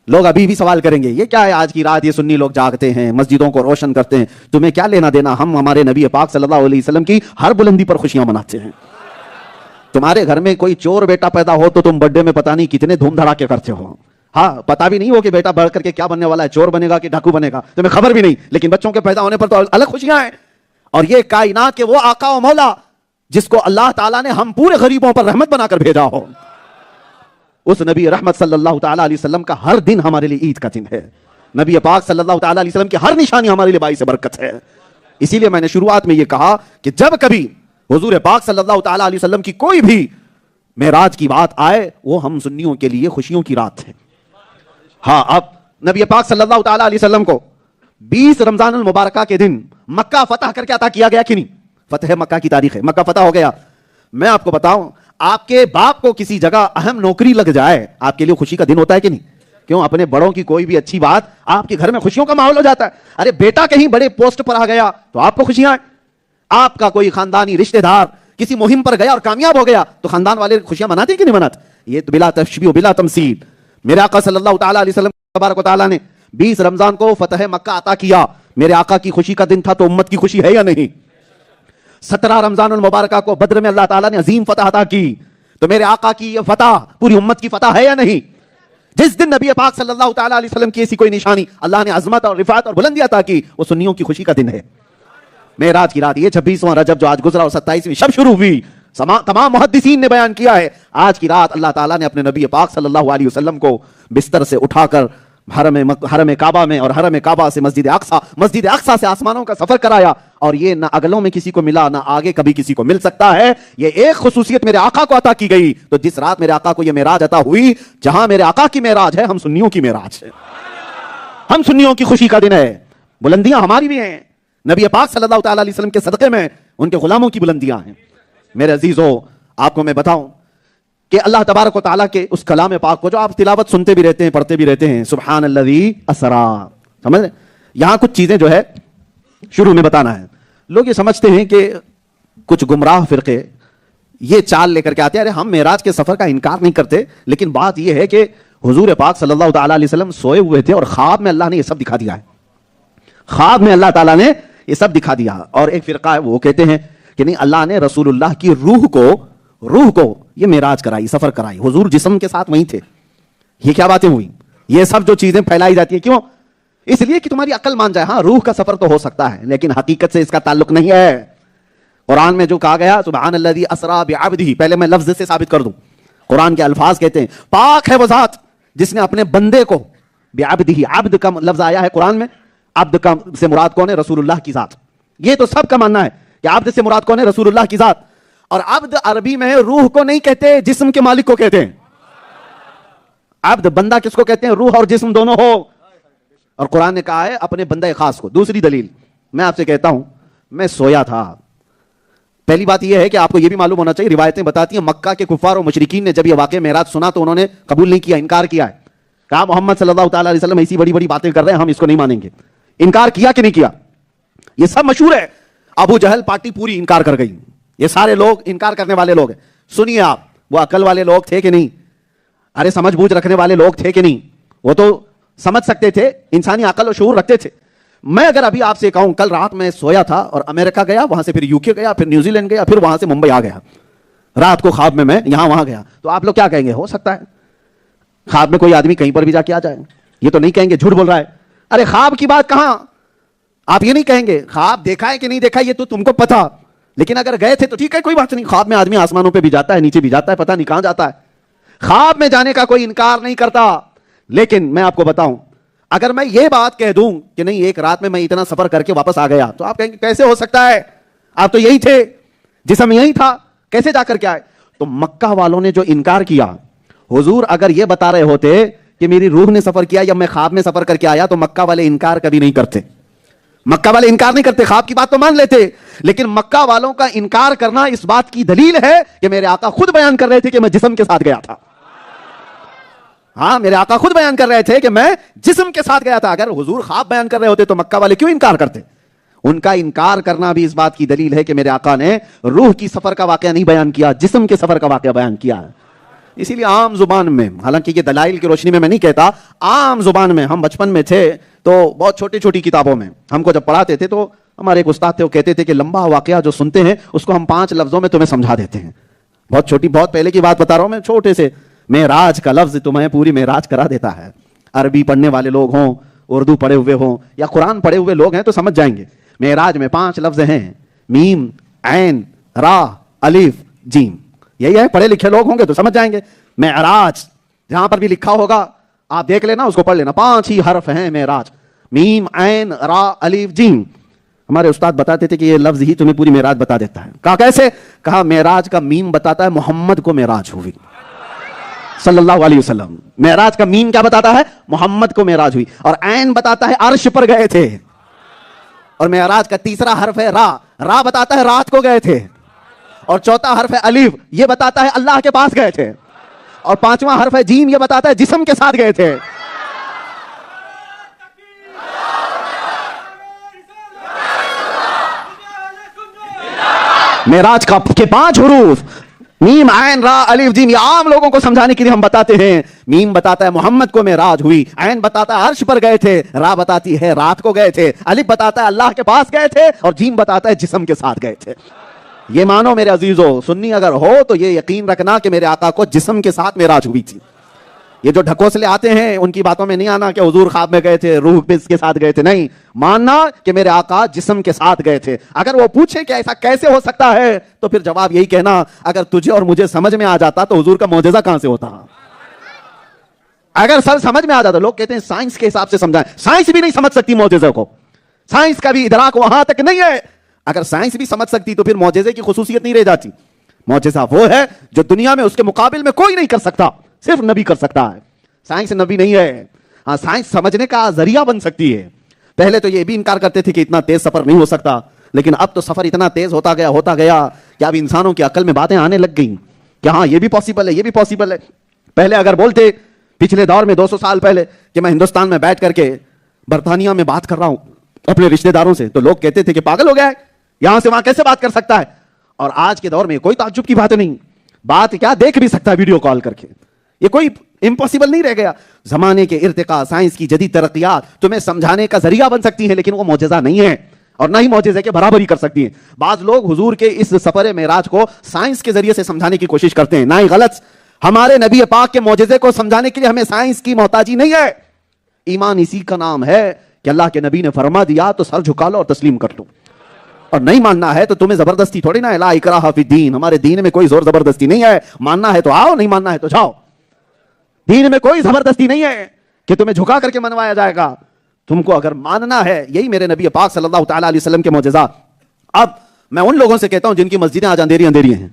لوگ ابھی بھی سوال کریں گے یہ کیا ہے آج کی رات، یہ سنی لوگ جاگتے ہیں، مسجدوں کو روشن کرتے ہیں، تمہیں کیا لینا دینا؟ ہم ہمارے نبی پاک صلی اللہ علیہ وسلم کی ہر بلندی پر خوشیاں مناتے ہیں۔ تمہارے گھر میں کوئی چور بیٹا پیدا ہو تو تم برتھڈے میں پتہ نہیں کتنے دھوم دھڑاکے کرتے ہو، ہاں پتا بھی نہیں ہو کہ بیٹا بڑھ کر کے کیا بننے والا ہے، چور بنے گا کہ ڈاکو بنے گا، تمہیں خبر بھی نہیں، لیکن بچوں کے پیدا ہونے پر تو الگ خوشیاں ہیں۔ اور یہ کائنات کے وہ آقا و مولا جس کو اللہ تعالیٰ نے ہم پورے غریبوں پر رحمت بنا کر بھیجا ہو، اس نبی رحمت صلی اللہ تعالیٰ علیہ وسلم کا ہر دن ہمارے لیے عید کا دن ہے، نبی پاک صلی اللہ تعالیٰ علیہ وسلم کی ہر نشانی ہمارے لیے باعث برکت ہے۔ اسی لیے میں نے شروعات میں یہ کہا کہ جب کبھی حضور پاک صلی اللہ تعالیٰ علیہ وسلم کی کوئی بھی معراج کی بات آئے وہ ہم سنیوں کے لیے خوشیوں کی رات ہے۔ ہاں اب نبی پاک صلی اللہ تعالیٰ علیہ وسلم کو 20 رمضان المبارکہ کے دن مکہ فتح کر کے عطا کیا گیا کہ نہیں؟ فتح مکہ کی تاریخ ہے، مکہ فتح ہو گیا. میں آپ کو بتاؤں، آپ کے باپ کو کسی جگہ اہم نوکری لگ جائے، آپ کے لیے خوشی کا دن ہوتا ہے کہ نہیں؟ کیوں؟ اپنے بڑوں کی کوئی بھی اچھی بات، آپ کے گھر میں خوشیوں کا ماحول ہو جاتا ہے. ارے بیٹا کہیں بڑے پوسٹ پر آ گیا تو آپ کو خوشیاں ہیں. آپ کا کوئی خاندانی رشتہ دار کسی مہم پر گیا اور کامیاب ہو گیا تو خاندان والے خوشیاں مناتے کہ نہیں مناتے؟ یہ تو بلا تشبیہ و بلا تمثیل. میرے آقا صلی اللہ تعالیٰ علیہ وسلم تبارک و تعالیٰ نے 20 رمضان کو فتح مکہ عطا کیا. میرے آقا کی خوشی کا دن تھا تو امت کی خوشی ہے یا نہیں؟ 17 رمضان المبارکہ کو بدر میں اللہ تعالیٰ نے عظیم فتح عطا کی تو میرے آقا کی یہ فتح پوری امت کی فتح ہے یا نہیں؟ جس دن نبی پاک صلی اللہ تعالیٰ علیہ وسلم کی ایسی کوئی نشانی اللہ نے عظمت اور رفعت اور بلندی عطا کی، وہ سنیوں کی خوشی کا دن ہے. معراج کی رات، یہ 26واں رجب جو آج گزرا اور 27ویں شب شروع ہوئی، تمام محدثین نے بیان کیا ہے آج کی رات اللہ تعالیٰ نے اپنے نبی پاک صلی اللہ علیہ وسلم کو بستر سے اٹھا کر حرم کعبہ میں اور حرم کعبہ سے مسجد اقصیٰ سے آسمانوں کا سفر کرایا. اور یہ نہ اگلوں میں کسی کو ملا نہ آگے کبھی کسی کو مل سکتا ہے. یہ ایک خصوصیت میرے آقا کو عطا کی گئی. تو جس رات میرے آقا کو یہ معراج عطا ہوئی، جہاں میرے آقا کی معراج ہے، ہم سنیوں کی معراج ہے، ہم سنیوں کی خوشی کا دن ہے. بلندیاں ہماری بھی ہیں، نبی پاک صلی اللہ تعالیٰ علیہ وسلم کے صدقے میں ان کے غلاموں کی بلندیاں ہیں. میرے عزیزو، آپ کو میں بتاؤں کہ اللہ تبارک و تعالیٰ کے اس کلام پاک کو جو آپ تلاوت سنتے بھی رہتے ہیں، پڑھتے بھی رہتے ہیں، سبحان الذی اسرا، سمجھ رہے؟ یہاں کچھ چیزیں جو ہے شروع میں بتانا ہے. لوگ یہ سمجھتے ہیں کہ کچھ گمراہ فرقے یہ چال لے کر کے آتے ہیں، ارے ہم معراج کے سفر کا انکار نہیں کرتے، لیکن بات یہ ہے کہ حضور پاک صلی اللہ تعالیٰ علیہ وسلم سوئے ہوئے تھے اور خواب میں اللہ نے یہ سب دکھا دیا ہے. خواب میں اللہ تعالیٰ نے یہ سب دکھا دیا. اور ایک فرقہ ہے وہ کہتے ہیں کہ نہیں، اللہ نے رسول اللہ کی روح کو یہ معراج کرائی، سفر کرائی، حضور جسم کے ساتھ وہیں تھے. یہ کیا باتیں ہوئی؟ یہ سب جو چیزیں پھیلائی جاتی ہیں، کیوں؟ اس لیے کہ تمہاری عقل مان جائے. ہاں، روح کا سفر تو ہو سکتا ہے لیکن حقیقت سے اس کا تعلق نہیں ہے. قرآن میں جو کہا گیا سبحان الذی اسرا بعبدہ، پہلے میں لفظ سے ثابت کر دوں. قرآن کے الفاظ کہتے ہیں پاک ہے وہ ذات جس نے اپنے بندے کو بعبدہ، عبد کا لفظ آیا ہے قرآن میں، عبد کا سے مراد کون ہے؟ رسول اللہ کی ذات. یہ تو سب کا ماننا ہے کہ عبد سے مراد کون ہے؟ رسول اللہ کی ذات. اور عبد عربی میں روح کو نہیں کہتے، جسم کے مالک کو کہتے ہیں. عبد بندہ کس کو کہتے ہیں؟ روح اور جسم دونوں ہو. اور قرآن نے کہا ہے اپنے بندہ خاص کو. دوسری دلیل میں آپ سے کہتا ہوں، میں سویا تھا. پہلی بات یہ ہے کہ آپ کو یہ بھی معلوم ہونا چاہیے، روایتیں بتاتی ہیں مکہ کے کفار و مشرکین نے جب یہ واقعہ معراج سنا تو انہوں نے قبول نہیں کیا، انکار کیا ہے. کہا محمد صلی اللہ تعالیٰ علیہ وسلم ایسی بڑی بڑی باتیں کر رہے ہیں، ہم اس کو نہیں مانیں گے. انکار کیا کہ نہیں کیا؟ یہ سب مشہور ہے. ابو جہل پارٹی پوری انکار کر گئی. یہ سارے لوگ انکار کرنے والے لوگ ہیں. سنیے آپ، وہ عقل والے لوگ تھے کہ نہیں؟ ارے سمجھ بوجھ رکھنے والے لوگ تھے کہ نہیں؟ وہ تو سمجھ سکتے تھے، انسانی عقل و شعور رکھتے تھے. میں اگر ابھی آپ سے کہوں کل رات میں سویا تھا اور امریکہ گیا، وہاں سے پھر یو کے گیا، پھر نیوزی لینڈ گیا، پھر وہاں سے ممبئی آ گیا، رات کو خواب میں یہاں وہاں گیا، تو آپ لوگ کیا کہیں گے؟ ہو سکتا ہے خواب میں کوئی آدمی کہیں پر بھی جا کے آ جائے. یہ تو نہیں کہیں گے جھوٹ بول رہا ہے. ارے خواب کی بات کہاں، آپ یہ نہیں کہیں گے خواب دیکھا ہے کہ نہیں دیکھا یہ تو تم کو پتا، لیکن اگر گئے تھے تو ٹھیک ہے، کوئی بات نہیں. خواب میں آدمی آسمانوں پہ بھی جاتا ہے، نیچے بھی جاتا ہے، پتہ نہیں کہاں جاتا ہے. خواب میں جانے کا کوئی انکار نہیں کرتا. لیکن میں آپ کو بتاؤں، اگر میں یہ بات کہہ دوں کہ نہیں ایک رات میں اتنا سفر کر کے واپس آ گیا، تو آپ کہیں گے کیسے ہو سکتا ہے، آپ تو یہی تھے، جسم یہی تھا، کیسے جا کر کے آئے؟ تو مکہ والوں نے جو انکار کیا، حضور اگر یہ بتا رہے ہوتے کہ میری روح نے سفر کیا یا میں خواب میں سفر کر کے آیا، تو مکہ والے انکار کبھی نہیں کرتے. مکہ والے انکار نہیں کرتے، خواب کی بات تو مان لیتے. لیکن مکہ والوں کا انکار کرنا اس بات کی دلیل ہے کہ میرے آقا خود بیان کر رہے تھے کہ میں جسم کے ساتھ گیا تھا. ہاں، میرے آقا خود بیان کر رہے تھے کہ میں جسم کے ساتھ گیا تھا. اگر حضور خواب بیان کر رہے ہوتے تو مکہ والے کیوں انکار کرتے؟ ان کا انکار کرنا بھی اس بات کی دلیل ہے کہ میرے آقا نے روح کی سفر کا واقعہ نہیں بیان کیا، جسم کے سفر کا واقعہ بیان کیا ہے. اسی لیے عام زبان میں، حالانکہ یہ دلائل کی روشنی میں نہیں کہتا، عام زبان میں، ہم بچپن میں تھے تو بہت چھوٹی چھوٹی کتابوں میں ہم کو جب پڑھاتے تھے تو ہمارے ایک استاد تھے، وہ کہتے تھے کہ لمبا واقعہ جو سنتے ہیں اس کو ہم 5 لفظوں میں تمہیں سمجھا دیتے ہیں. بہت چھوٹی، بہت پہلے کی بات بتا رہا ہوں میں، چھوٹے سے معراج کا لفظ تمہیں پوری معراج کرا دیتا ہے. عربی پڑھنے والے لوگ ہوں، اردو پڑھے ہوئے ہوں یا قرآن پڑھے ہوئے لوگ ہیں تو سمجھ جائیں گے. معراج میں 5 لفظ ہیں، میم، عین، را، الف، جیم. یہی ہے، پڑھے لکھے لوگ ہوں گے تو سمجھ جائیں گے. معراج جہاں پر بھی لکھا ہوگا آپ دیکھ لینا، اس کو پڑھ لینا. 5 ہی حرف ہیں معراج، میم، عین، را، الف، جیم. ہمارے استاد بتاتے تھے کہ یہ لفظ ہی تمہیں پوری معراج بتا دیتا ہے. کہا کیسے؟ کہا معراج کا میم بتاتا ہے محمد کو معراج ہوئی صلی اللہ علیہ وسلم. معراج کا میم کیا بتاتا ہے؟ محمد کو معراج ہوئی. اور عین بتاتا ہے عرش پر گئے تھے. اور معراج کا تیسرا حرف ہے را. را بتاتا ہے رات کو گئے تھے. اور چوتھا حرف ہے الف, یہ بتاتا ہے اللہ کے پاس گئے تھے. اور پانچواں حرف ہے جیم, یہ بتاتا ہے جسم کے ساتھ گئے تھے. معراج کے 5 حروف میم عین را الف جیم, یہ عام لوگوں کو سمجھانے کے لیے ہم بتاتے ہیں. میم بتاتا ہے محمد کو معراج ہوئی, عین بتاتا ہے عرش پر گئے تھے, را بتاتی ہے رات کو گئے تھے, الف بتاتا ہے اللہ کے پاس گئے تھے, اور جیم بتاتا ہے جسم کے ساتھ گئے تھے. یہ مانو میرے عزیزو, سنی اگر ہو تو یہ یقین رکھنا کہ میرے آقا کو جسم کے ساتھ معراج ہوئی تھی. یہ جو ڈھکوسلے آتے ہیں ان کی باتوں میں نہیں آنا کہ حضور خواب میں گئے تھے, روح بھی اس کے ساتھ گئے تھے. نہیں, ماننا کہ میرے آقا جسم کے ساتھ گئے تھے. اگر وہ پوچھے کہ ایسا کیسے ہو سکتا ہے تو پھر جواب یہی کہنا, اگر تجھے اور مجھے سمجھ میں آ جاتا تو حضور کا معجزہ کہاں سے ہوتا. اگر سب سمجھ میں آ جاتا, لوگ کہتے ہیں سائنس کے حساب سے سمجھائیں, سائنس بھی نہیں سمجھ سکتی معجزے کو, سائنس کا بھی ادراک وہاں تک نہیں ہے. اگر سائنس بھی سمجھ سکتی تو پھر معجزے کی خصوصیت نہیں رہ جاتی. معجزہ وہ ہے جو دنیا میں اس کے مقابل میں کوئی نہیں کر سکتا, صرف نبی کر سکتا ہے. سائنس نبی نہیں ہے. ہاں, سائنس سمجھنے کا ذریعہ بن سکتی ہے. پہلے تو یہ بھی انکار کرتے تھے کہ اتنا تیز سفر نہیں ہو سکتا, لیکن اب تو سفر اتنا تیز ہوتا گیا کہ اب انسانوں کی عقل میں باتیں آنے لگ گئیں کہ ہاں یہ بھی پاسبل ہے, یہ بھی پاسبل ہے. پہلے اگر بولتے پچھلے دور میں 200 سال پہلے کہ میں ہندوستان میں بیٹھ کر کے برطانیہ میں بات کر رہا ہوں اپنے رشتہ داروں سے, تو لوگ کہتے تھے کہ پاگل ہو گیا ہے, یہاں سے وہاں کیسے بات کر سکتا ہے. اور آج کے دور میں کوئی تعجب کی بات نہیں, بات کیا دیکھ بھی سکتا ہے ویڈیو کال کر کے, یہ کوئی امپاسبل نہیں رہ گیا. زمانے کے ارتقاء, سائنس کی جدید ترقیات تمہیں سمجھانے کا ذریعہ بن سکتی ہیں, لیکن وہ معجزہ نہیں ہے اور نہ ہی معجزے کے برابر ہی کر سکتی ہیں. بعض لوگ حضور کے اس سفر معراج کو سائنس کے ذریعے سے سمجھانے کی کوشش کرتے ہیں, نہ ہی غلط. ہمارے نبی پاک کے معجزے کو سمجھانے کے لیے ہمیں سائنس کی محتاجی نہیں ہے. ایمان اسی کا نام ہے کہ اللہ کے نبی نے فرما دیا تو سر جھکا لو اور تسلیم کر لو, اور نہیں ماننا ہے تو تمہیں زبردستی تھوڑی نہ, لا اکراہ فی الدین, ہمارے دین میں کوئی زور زبردستی نہیں ہے. ماننا ہے تو آؤ, نہیں ماننا ہے تو جاؤ. دین میں کوئی زبردستی نہیں ہے کہ تمہیں جھکا کر کے منوایا جائے گا. تم کو اگر ماننا ہے, یہی میرے نبی پاک صلی اللہ تعالی علیہ وسلم کے معجزات. اب میں ان لوگوں سے کہتا ہوں جن کی مسجدیں آج اندھیری اندھیری ہیں,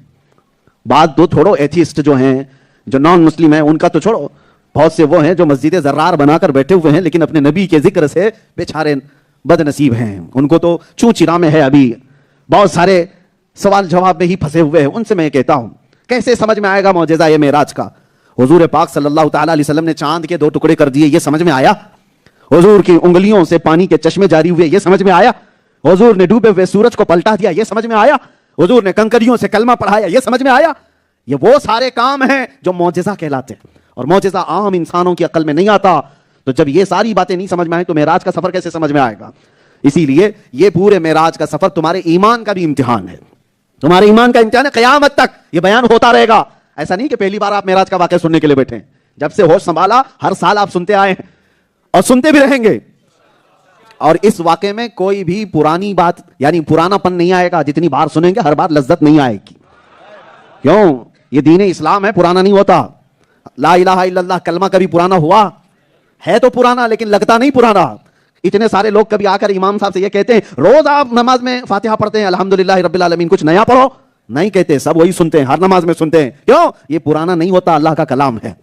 بات دو چھوڑو, ایتھیسٹ جو ہیں, جو نان مسلم ہیں, ان کا تو چھوڑو. بہت سے وہ ہیں جو مسجد زرار بنا کر بیٹھے ہوئے ہیں لیکن اپنے نبی کے ذکر سے بیچارے بد نصیب ہیں, ان کو تو چوں چرا میں ہے. ابھی بہت سارے سوال جواب میں ہی پھنسے ہوئے ہیں. ان سے میں کہتا ہوں کیسے سمجھ میں آئے گا معجزہ یہ معراج کا. حضور پاک صلی اللہ تعالی علیہ وسلم نے چاند کے 2 ٹکڑے کر دیے, یہ سمجھ میں آیا. حضور کی انگلیوں سے پانی کے چشمے جاری ہوئے, یہ سمجھ میں آیا. حضور نے ڈوبے ہوئے سورج کو پلٹا دیا, یہ سمجھ میں آیا. حضور نے کنکریوں سے کلمہ پڑھایا, یہ سمجھ میں آیا. یہ وہ سارے کام ہیں جو معجزہ کہلاتے ہیں, اور معجزہ عام انسانوں کی عقل میں نہیں آتا. تو جب یہ ساری باتیں نہیں سمجھ میں آئیں تو معراج کا سفر کیسے سمجھ میں آئے گا. اسی لیے یہ پورے معراج کا سفر تمہارے ایمان کا بھی امتحان ہے, تمہارے ایمان کا امتحان ہے. قیامت تک یہ بیان ہوتا رہے گا. ایسا نہیں کہ پہلی بار آپ معراج کا واقعہ سننے کے لیے بیٹھے ہیں. جب سے ہوش سنبھالا ہر سال آپ سنتے آئے ہیں اور سنتے بھی رہیں گے. اور اس واقعے میں کوئی بھی پرانی بات یعنی پرانا پن نہیں آئے گا. جتنی بار سنیں گے ہر بار لذت نہیں آئے گی. کیوں؟ یہ دین اسلام ہے, پرانا نہیں ہوتا. لا الہ الا اللہ کلمہ کبھی پرانا ہوا ہے تو پرانا, لیکن لگتا نہیں پرانا. اتنے سارے لوگ کبھی آ کر امام صاحب سے یہ کہتے ہیں روز آپ نماز میں فاتحہ پڑھتے ہیں الحمدللہ رب العالمین, کچھ نیا پڑھو. نہیں کہتے, سب وہی سنتے ہیں, ہر نماز میں سنتے ہیں. کیوں؟ یہ پرانا نہیں ہوتا, اللہ کا کلام ہے.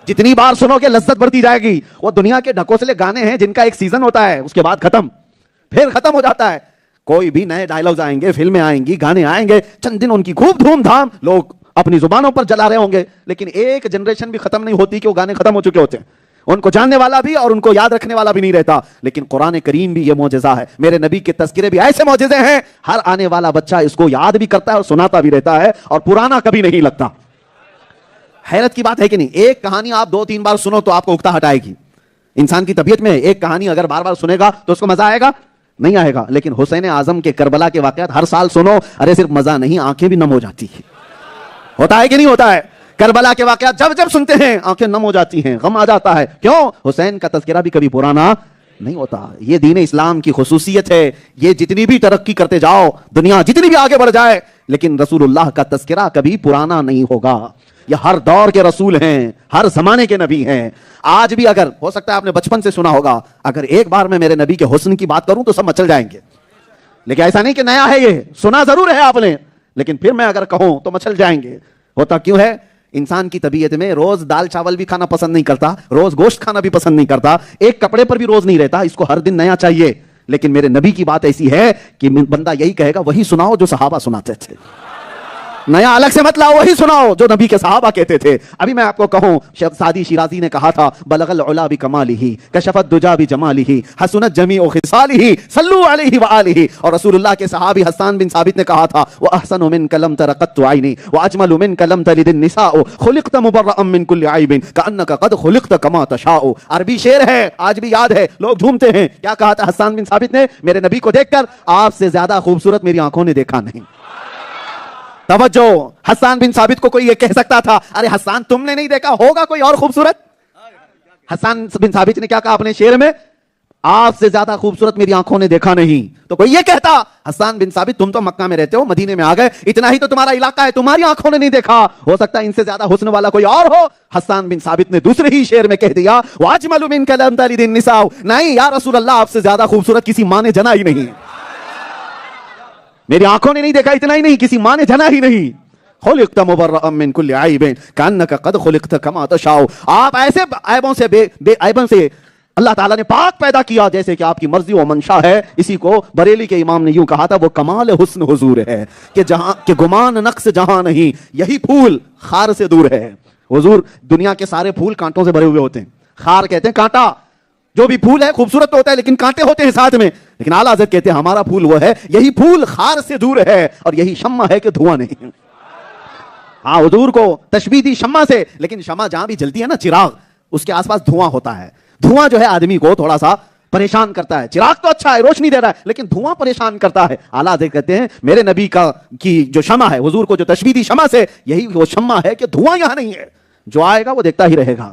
جتنی بار سنو گے لذت بڑھتی جائے گی. وہ دنیا کے ڈھکوسلے گانے ہیں جن کا ایک سیزن ہوتا ہے, اس کے بعد ختم, پھر ختم ہو جاتا ہے. کوئی بھی نئے ڈائلگز آئیں گے, فلمیں آئیں گی, گانے آئیں گے, چند دن ان کی خوب دھوم دھام لوگ اپنی زبانوں پر جلا رہے ہوں گے, لیکن ایک جنریشن بھی ختم نہیں ہوتی کہ وہ گانے ختم ہو چکے ہوتے ہیں. ان کو جاننے والا بھی اور ان کو یاد رکھنے والا بھی نہیں رہتا. لیکن قرآن کریم بھی یہ معجزہ ہے. میرے نبی کے تذکرے بھی ایسے معجزے ہیں, ہر آنے والا بچہ اس کو یاد بھی کرتا ہے اور سناتا بھی رہتا ہے, اور پرانا کبھی نہیں لگتا. حیرت کی بات ہے کہ نہیں. ایک کہانی آپ 2-3 بار سنو تو آپ کو اکتا ہٹائے گی. انسان کی طبیعت میں ایک کہانی اگر بار بار سنے گا تو اس کو مزہ آئے گا نہیں آئے گا. لیکن حسین اعظم کے کربلا کے واقعات ہر سال سنو, ارے صرف مزہ نہیں, آنکھیں بھی نم ہو جاتی ہیں. ہوتا ہے کہ نہیں ہوتا ہے؟ کربلا کے واقعات جب جب سنتے ہیں آنکھیں نم ہو جاتی ہیں, غم آ جاتا ہے. کیوں؟ حسین کا تذکرہ بھی کبھی پرانا نہیں ہوتا. یہ دین اسلام کی خصوصیت ہے. یہ جتنی بھی ترقی کرتے جاؤ, دنیا جتنی بھی آگے بڑھ جائے, لیکن رسول اللہ کا تذکرہ کبھی پرانا نہیں ہوگا. یہ ہر دور کے رسول ہیں, ہر زمانے کے نبی ہیں. آج بھی اگر ہو سکتا ہے آپ نے بچپن سے سنا ہوگا, اگر ایک بار میں میرے نبی کے حسن کی بات کروں تو سب مچل جائیں گے. لیکن ایسا نہیں کہ نیا ہے, یہ سنا ضرور ہے آپ نے, لیکن پھر میں اگر کہوں تو مچل جائیں گے. ہوتا کیوں ہے؟ انسان کی طبیعت میں روز دال چاول بھی کھانا پسند نہیں کرتا, روز گوشت کھانا بھی پسند نہیں کرتا, ایک کپڑے پر بھی روز نہیں رہتا, اس کو ہر دن نیا چاہیے. لیکن میرے نبی کی بات ایسی ہے کہ بندہ یہی کہے گا وہی سناؤ جو صحابہ سناتے تھے، نیا الگ سے مت لاؤ، وہی سناؤ جو نبی کے صحابہ کہتے تھے۔ ابھی میں آپ کو کہوں، شیخ سعدی شیرازی نے کہا تھا بلغ العلا بکمالہ کشف الدجا بجمالہ حسنت جمیع خصالہ صلوا علیہ وآلہ، اور رسول اللہ کے صحابی حسان بن ثابت نے کہا تھا واحسن منک لم تر قط عینی واجمل منک لم تلد النساء خلقت مبرئا من کل عیب کانک قد خلقت کما تشاء۔ عربی شعر ہے، آج بھی یاد ہے، لوگ جھومتے ہیں۔ کیا کہا تھا حسان بن ثابت نے؟ میرے نبی کو دیکھ کر آپ سے زیادہ خوبصورت میری آنکھوں نے دیکھا نہیں۔ توجہ، حسان بن ثابت کو کوئی یہ کہہ سکتا تھا ارے حسان تم نے نہیں دیکھا، ہوگا کوئی اور خوبصورت؟ حسان بن ثابت نے کیا کہا اپنے شعر میں؟ آپ سے زیادہ خوبصورت میری آنکھوں نے دیکھا نہیں۔ تو کوئی یہ کہتا حسان بن ثابت تم تو مکہ میں رہتے ہو، مدینے میں آ گئے، اتنا ہی تو تمہارا علاقہ ہے، تمہاری آنکھوں نے نہیں دیکھا، ہو سکتا ہے ان سے زیادہ حسن والا کوئی اور ہو۔ حسان بن ثابت نے دوسرے ہی شعر میں کہہ دیا واجمل منک لم تلد النساء، نہیں یا رسول اللہ آپ سے زیادہ خوبصورت کسی ماں نے جنا ہی نہیں، میری آنکھوں نے نہیں دیکھا، اتنا ہی نہیں کسی ماں نے جنا ہی نہیں۔ خلقت مبرئا من کل عیب کانک قد خلقت کما تشاء، آپ ایسے عیبوں سے بے عیبوں سے اللہ تعالیٰ نے پاک پیدا کیا جیسے کہ آپ کی مرضی و منشا ہے۔ اسی کو بریلی کے امام نے یوں کہا تھا وہ کمال حسن حضور ہے کہ جہاں کہ گمان نقص جہاں نہیں، یہی پھول خار سے دور ہے۔ حضور دنیا کے سارے پھول کانٹوں سے بھرے ہوئے ہوتے ہیں، خار کہتے ہیں کانٹا، جو بھی پھول ہے خوبصورت تو ہوتا ہے لیکن کانٹے ہوتے ہیں ساتھ میں، لیکن اعلیٰ حضرت کہتے ہیں ہمارا پھول وہ ہے یہی پھول خار سے دور ہے اور یہی شمع ہے کہ دھواں نہیں۔ ہاں حضور کو تشبیہ دی شمع سے، لیکن شمع جہاں بھی جلتی ہے نا چراغ، اس کے آس پاس دھواں ہوتا ہے، دھواں جو ہے آدمی کو تھوڑا سا پریشان کرتا ہے، چراغ تو اچھا ہے روشنی دے رہا ہے لیکن دھواں پریشان کرتا ہے۔ اعلیٰ حضرت کہتے ہیں میرے نبی کی جو شمع ہے، حضور کو جو تشبیہ دی شمع سے، یہی وہ شمع ہے کہ دھواں یہاں نہیں ہے، جو آئے گا وہ دیکھتا ہی رہے گا۔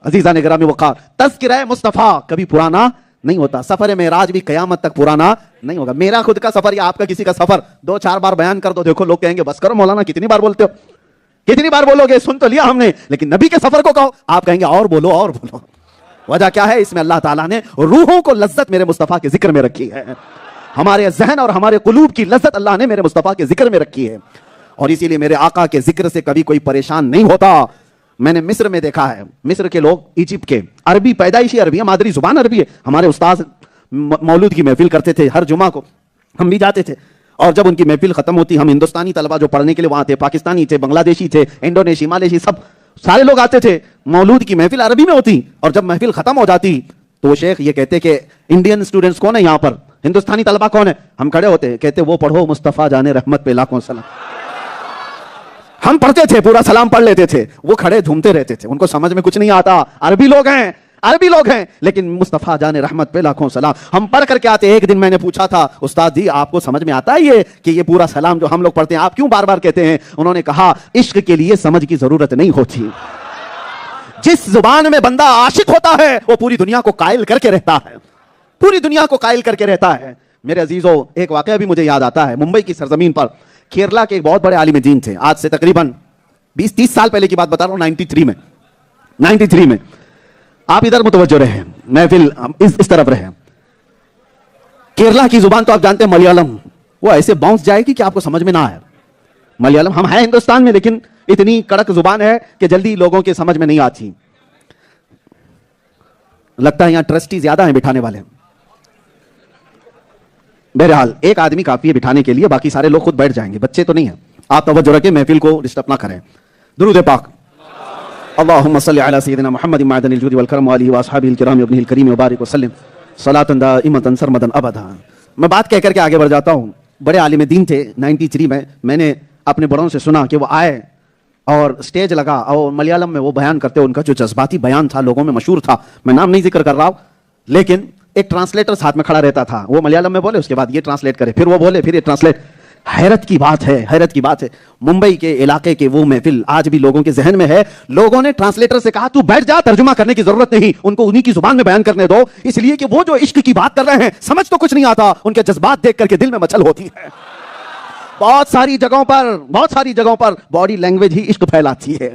عزیزان گرامی وقار، تذکرہ مصطفیٰ کبھی پرانا نہیں ہوتا، سفر معراج بھی قیامت تک پرانا نہیں ہوگا۔ میرا خود کا سفر یا آپ کا کسی کا سفر 2-4 بار بیان کر دو، دیکھو لوگ کہیں گے بس کرو مولانا کتنی بار بولتے ہو، کتنی بار بولو گے، سن تو لیا ہم نے، لیکن نبی کے سفر کو کہو آپ کہیں گے اور بولو اور بولو۔ وجہ کیا ہے؟ اس میں اللہ تعالیٰ نے روحوں کو لذت میرے مصطفیٰ کے ذکر میں رکھی ہے، ہمارے ذہن اور ہمارے قلوب کی لذت اللہ نے میرے مصطفیٰ کے ذکر میں رکھی ہے، اور اسی لیے میرے آقا کے ذکر سے کبھی کوئی پریشان نہیں ہوتا۔ میں نے مصر میں دیکھا ہے، مصر کے لوگ، ایجپٹ کے، عربی پیدائشی عربی ہے، مادری زبان عربی ہے۔ ہمارے استاذ مولود کی محفل کرتے تھے ہر جمعہ کو، ہم بھی جاتے تھے، اور جب ان کی محفل ختم ہوتی ہم ہندوستانی طلبہ جو پڑھنے کے لیے وہاں تھے، پاکستانی تھے، بنگلہ دیشی تھے، انڈونیشی، مالیشی، سارے لوگ آتے تھے، مولود کی محفل عربی میں ہوتی، اور جب محفل ختم ہو جاتی تو وہ شیخ یہ کہتے کہ انڈین اسٹوڈنٹس کون ہے یہاں پر، ہندوستانی طلبہ کون ہے؟ ہم کھڑے ہوتے، کہتے وہ پڑھو مصطفیٰ جان رحمت پہ لاکھوں سلام۔ ہم پڑھتے تھے، پورا سلام پڑھ لیتے تھے، وہ کھڑے جھومتے رہتے تھے، ان کو سمجھ میں کچھ نہیں آتا، عربی لوگ ہیں لیکن مصطفیٰ جان رحمت پہ لاکھوں سلام۔ ہم پڑھ کر کے آتے، ایک دن میں نے پوچھا تھا استاد جی آپ کو سمجھ میں آتا ہے یہ کہ یہ پورا سلام جو ہم لوگ پڑھتے ہیں آپ کیوں بار بار کہتے ہیں؟ انہوں نے کہا عشق کے لیے سمجھ کی ضرورت نہیں ہوتی، جس زبان میں بندہ عاشق ہوتا ہے وہ پوری دنیا کو قائل کر کے رہتا ہے، پوری دنیا کو قائل کر کے رہتا ہے۔ میرے عزیزو، ایک واقعہ بھی مجھے یاد آتا ہے، ممبئی کی سرزمین پر کیرلا کے ایک بہت بڑے عالم دین تھے، آج سے تقریباً 20-30 سال پہلے کی بات بتا رہا ہوں، 93 میں۔ آپ ادھر متوجہ رہے، محفل اس طرف رہے۔ کیرلا کی زبان تو آپ جانتے ہیں ملیالم، وہ ایسے باؤنس جائے گی کہ آپ کو سمجھ میں نہ آئے۔ ملیالم ہم ہیں ہندوستان میں لیکن اتنی کڑک زبان ہے کہ جلدی لوگوں کے سمجھ میں نہیں آتی، لگتا ہے یہاں ٹرسٹی زیادہ ہیں بٹھانے والے۔ بہرحال ایک آدمی کافی ہے بٹھانے کے لیے، باقی سارے لوگ خود بیٹھ جائیں گے، بچے تو نہیں ہیں، آپ توجہ رکھیں محفل کو ڈسٹرب نہ کریں۔ درود پاک، اللہم صلی علی سیدنا محمد معدن الجود والکرم وآلہ واصحابہ الکرام وابنہ الکریم وبارک وسلم صلاۃ دائمۃ سرمدا ابدا۔ میں بات کہہ کر کے آگے بڑھ جاتا ہوں۔ بڑے عالم دین تھے 93 میں نے اپنے بڑوں سے سنا کہ وہ آئے اور سٹیج لگا اور ملیالم میں وہ بیان کرتے، ان کا جو جذباتی بیان تھا لوگوں میں مشہور تھا، میں نام نہیں ذکر کر رہا ہوں، لیکن ایک ٹرانسلیٹر ساتھ میں کھڑا رہتا تھا، وہ ملیالم میں بولے اس کے بعد یہ ٹرانسلیٹ کرے، پھر وہ بولے پھر یہ ٹرانسلیٹ۔ حیرت کی بات ہے، ممبئی کے علاقے کے وہ محفل آج بھی لوگوں کے ذہن میں ہے۔ لوگوں نے ٹرانسلیٹر سے کہا تو بیٹھ جا، ترجمہ کرنے کی ضرورت نہیں، ان کو انہی کی زبان میں بیان کرنے دو، اس لیے کہ وہ جو عشق کی بات کر رہے ہیں سمجھ تو کچھ نہیں آتا، ان کے جذبات دیکھ کر کے دل میں مچل ہوتی ہے۔ بہت ساری جگہوں پر باڈی لینگویج ہی عشق پھیلاتی ہے۔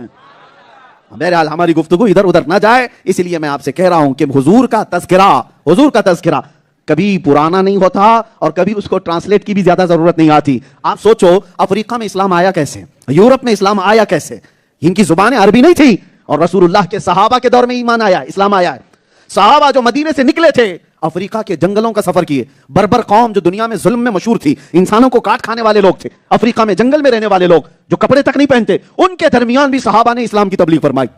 بہرحال ہماری گفتگو ادھر ادھر نہ جائے، اس لیے میں آپ سے کہہ رہا ہوں کہ حضور کا تذکرہ کبھی پرانا نہیں ہوتا اور کبھی اس کو ٹرانسلیٹ کی بھی زیادہ ضرورت نہیں آتی۔ آپ سوچو افریقہ میں اسلام آیا کیسے، یورپ میں اسلام آیا کیسے؟ ان کی زبانیں عربی نہیں تھی اور رسول اللہ کے صحابہ کے دور میں ایمان آیا، اسلام آیا ہے۔ صحابہ جو مدینے سے نکلے تھے افریقہ کے جنگلوں کا سفر کیے. بربر قوم جو دنیا میں ظلم میں مشہور تھی, انسانوں کو کاٹ کھانے والے لوگ تھے, افریقہ میں جنگل میں رہنے والے لوگ جو کپڑے تک نہیں پہنتے, ان کے درمیان بھی صحابہ نے اسلام کی تبلیغ فرمائی.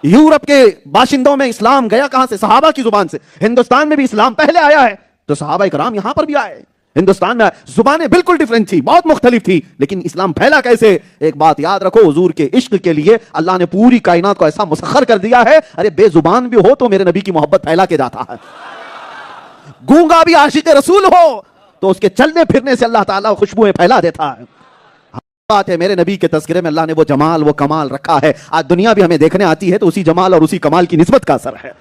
یورپ کے باشندوں میں اسلام گیا کہاں سے؟ صحابہ کی زبان سے. ہندوستان میں بھی اسلام پہلے آیا ہے تو صحابہ کرام یہاں پر بھی آئے. ہندوستان میں زبانیں بالکل ڈیفرنٹ تھی, بہت مختلف تھی, لیکن اسلام پھیلا کیسے؟ ایک بات یاد رکھو, حضور کے عشق کے لیے اللہ نے پوری کائنات کو ایسا مسخر کر دیا ہے. ارے بے زبان بھی ہو تو میرے نبی کی محبت پھیلا کے جاتا ہے. گونگا بھی عاشق رسول ہو تو اس کے چلنے پھرنے سے اللہ تعالیٰ خوشبوئیں پھیلا دیتا ہے. بات ہے میرے نبی کے تذکرے میں اللہ نے وہ جمال وہ کمال رکھا ہے. آج دنیا بھی ہمیں دیکھنے آتی ہے تو اسی جمال اور اسی کمال کی نسبت کا اثر ہے,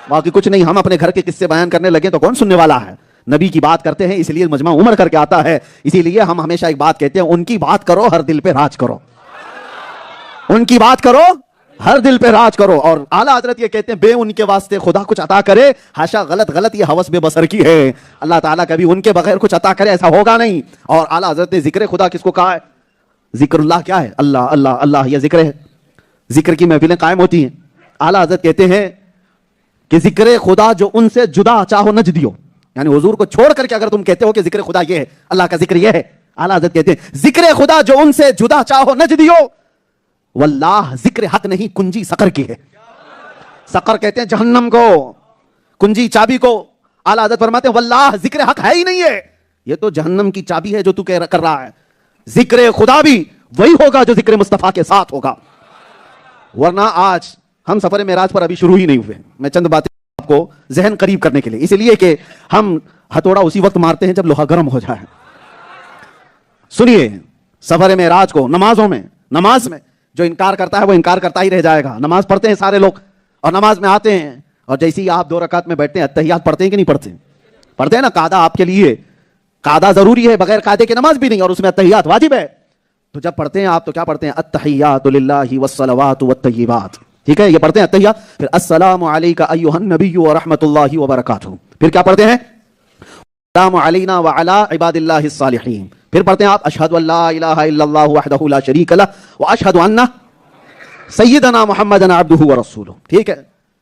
باقی کچھ نہیں. ہم اپنے گھر کے قصے بیان کرنے لگے تو کون سننے والا ہے؟ نبی کی بات کرتے ہیں اس لیے مجمع عمر کر کے آتا ہے. اسی لیے ہم ہمیشہ ایک بات کہتے ہیں, ان کی بات کرو ہر دل پہ راج کرو, ان کی بات کرو ہر دل پہ راج کرو. اور اعلیٰ حضرت یہ کہتے ہیں بے ان کے واسطے خدا کچھ عطا کرے, ہاشا غلط یہ ہوس بے بصر کی ہے. اللہ تعالیٰ کبھی ان کے بغیر کچھ عطا کرے ایسا ہوگا نہیں. اور اعلیٰ حضرت نے ذکر خدا کس کو کہا ہے؟ ذکر اللہ کیا ہے؟ اللہ اللہ اللہ, یہ ذکر ہے. ذکر کی محفلیں قائم ہوتی ہیں. اعلیٰ حضرت کہتے ہیں کہ ذکر خدا جو ان سے جدا چاہو نہ جدیو, یعنی حضور کو چھوڑ کر کے اگر تم کہتے ہو کہ ذکر خدا یہ ہے, اللہ کا ذکر یہ ہے, اعلیٰ حضرت کہتے ہیں ذکر خدا جو ان سے جدا چاہو نہ جدیو, واللہ ذکر حق نہیں کنجی سقر کی ہے. سقر کہتے ہیں جہنم کو, کنجی چابی کو. اعلیٰ حضرت فرماتے ہیں واللہ ذکر حق ہے ہی نہیں ہے, یہ تو جہنم کی چابی ہے جو تو کر رہا ہے. ذکر خدا بھی وہی ہوگا جو ذکر مصطفیٰ کے ساتھ ہوگا. ورنہ آج ہم سفر معراج پر ابھی شروع ہی نہیں ہوئے. میں چند باتیں آپ کو ذہن قریب کرنے کے لیے, اس لیے کہ ہم ہتھوڑا اسی وقت مارتے ہیں جب لوہا گرم ہو جائے. سنیے, سفر معراج کو نماز میں جو انکار کرتا ہے وہ انکار کرتا ہی رہ جائے گا. نماز پڑھتے ہیں سارے لوگ اور نماز میں آتے ہیں, اور جیسے ہی آپ 2 رکعت میں بیٹھتے ہیں اتحیات پڑھتے ہیں کہ نہیں پڑھتے؟ پڑھتے ہیں نا. قاعدہ آپ کے لیے, قاعدہ ضروری ہے, بغیر قاعدے کی نماز بھی نہیں, اور اس میں اتحیات واجب ہے. تو جب پڑھتے ہیں آپ تو کیا پڑھتے ہیں؟ التحیات للہ والصلوات والطیبات. ٹھیک ہے, یہ پڑھتے ہیں اتحیات. پھر السلام علیک ایھا النبی ورحمۃ اللہ وبرکاتہ. پھر کیا پڑھتے ہیں؟ السلام علینا وعلی عباد اللہ الصالحین. پھر پڑھتے ہیں آپ اشہد ان لا الہ الا اللہ وحدہ لا شریک لہ واشہد ان سیدنا محمدًا عبدہ ورسولہ. ٹھیک ہے,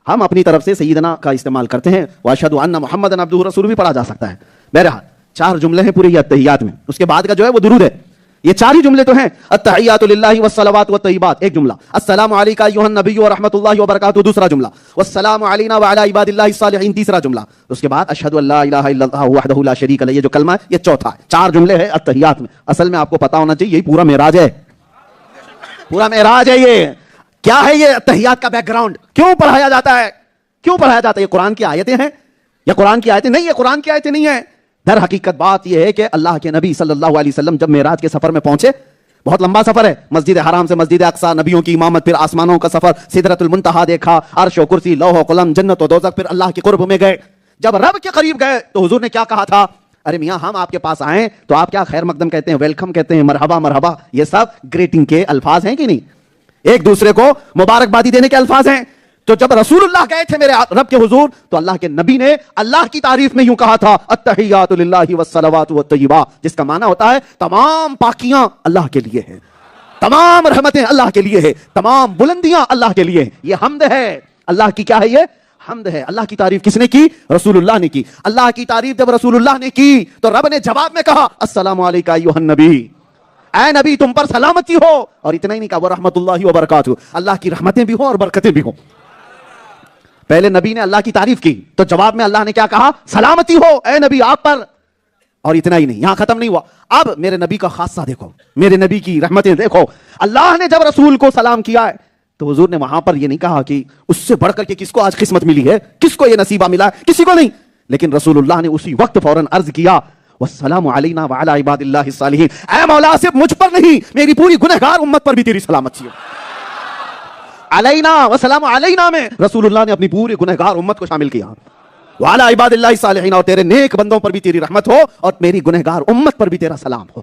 ہم اپنی طرف سے سیدنا کا استعمال کرتے ہیں, واشہد ان محمدًا عبدہ ورسولہ بھی پڑھا جا سکتا ہے. بہرحال 4 جملے ہیں پورے یہ اتحیات میں. اس کے بعد کا جو ہے وہ درود ہے. یہ 4 ہی جملے تو ہیں. التحیات للہ والصلوات والطیبات ایک جملہ, السلام علیک ایھا النبی ورحمۃ اللہ وبرکاتہ دوسرا جملہ, والسلام علینا وعلی عباد اللہ الصالحین تیسرا جملہ. اس کے بعد اشہد ان لا الہ الا اللہ وحدہ لا شریک لہ, یہ جو کلمہ ہے یہ چوتھا ہے. 4 جملے ہیں اتحیات میں. اصل میں آپ کو پتا ہونا چاہیے یہی پورا معراج ہے, پورا معراج ہے. یہ کیا ہے؟ یہ اتحیات کا بیک گراؤنڈ. کیوں پڑھایا جاتا ہے؟ یہ قرآن کی آیتیں ہیں یا قرآن کی آیتیں نہیں؟ یہ قرآن کی آیتیں نہیں ہیں. در حقیقت بات یہ ہے کہ اللہ کے نبی صلی اللہ علیہ وسلم جب معراج کے سفر میں پہنچے, بہت لمبا سفر ہے, مسجد حرام سے مسجد اقصی, نبیوں کی امامت, پھر آسمانوں کا سفر, سدرۃ المنتہا دیکھا, عرش و کرسی, لوح و قلم, جنت و دوزخ, پھر اللہ کے قرب میں گئے. جب رب کے قریب گئے تو حضور نے کیا کہا تھا؟ ارے میاں ہم آپ کے پاس آئیں تو آپ کیا خیر مقدم کہتے ہیں, ویلکم کہتے ہیں, مرحبا مرحبا, یہ سب گریٹنگ کے الفاظ ہیں کہ نہیں؟ ایک دوسرے کو مبارکبادی دینے کے الفاظ ہیں. تو جب رسول اللہ گئے تھے میرے رب کے حضور تو اللہ کے نبی نے اللہ کی تعریف میں یوں کہا تھا التحیات للہ والصلوات والطیبات, جس کا معنی ہوتا ہے تمام پاکیاں اللہ کے لیے ہیں, تمام رحمتیں اللہ کے لیے ہیں, تمام بلندیاں اللہ کے لیے ہیں. یہ حمد ہے اللہ کی. کیا ہے یہ؟ حمد ہے. اللہ کی تعریف کس نے کی؟ رسول اللہ نے کی. اللہ کی تعریف جب رسول اللہ نے کی تو رب نے جواب میں کہا السلام علیک ایھا النبی, اے نبی تم پر سلامتی ہو. اور اتنا ہی نہیں کہا ورحمۃ اللہ وبرکاتہ, اللہ کی رحمتیں بھی ہوں اور برکتیں بھی ہوں. پہلے نبی نے اللہ کی تعریف کی تو جواب میں اللہ نے کیا کہا؟ سلامتی ہو اے نبی آپ پر. اور اتنا ہی نہیں, یہاں ختم نہیں ہوا. اب میرے نبی کا خاصہ دیکھو, میرے نبی کی رحمتیں دیکھو. اللہ نے جب رسول کو سلام کیا ہے تو حضور نے وہاں پر یہ نہیں کہا کہ اس سے بڑھ کر کے کس کو آج قسمت ملی ہے, کس کو یہ نصیبہ ملا ہے, کسی کو نہیں. لیکن رسول اللہ نے اسی وقت فوراً عرض کیا والسلام علینا وعلی عباد اللہ الصالحین, اے مولا صرف مجھ پر نہیں میری پوری گنہگار امت پر بھی تیری سلامتی ہو. علینا وسلام علینا میں رسول اللہ نے اپنی پوری گنہگار امت کو شامل کیا. وعلی عباد اللہ الصالحین, اور تیرے نیک بندوں پر بھی تیری رحمت ہو اور میری گنہگار امت پر بھی تیرا سلام ہو.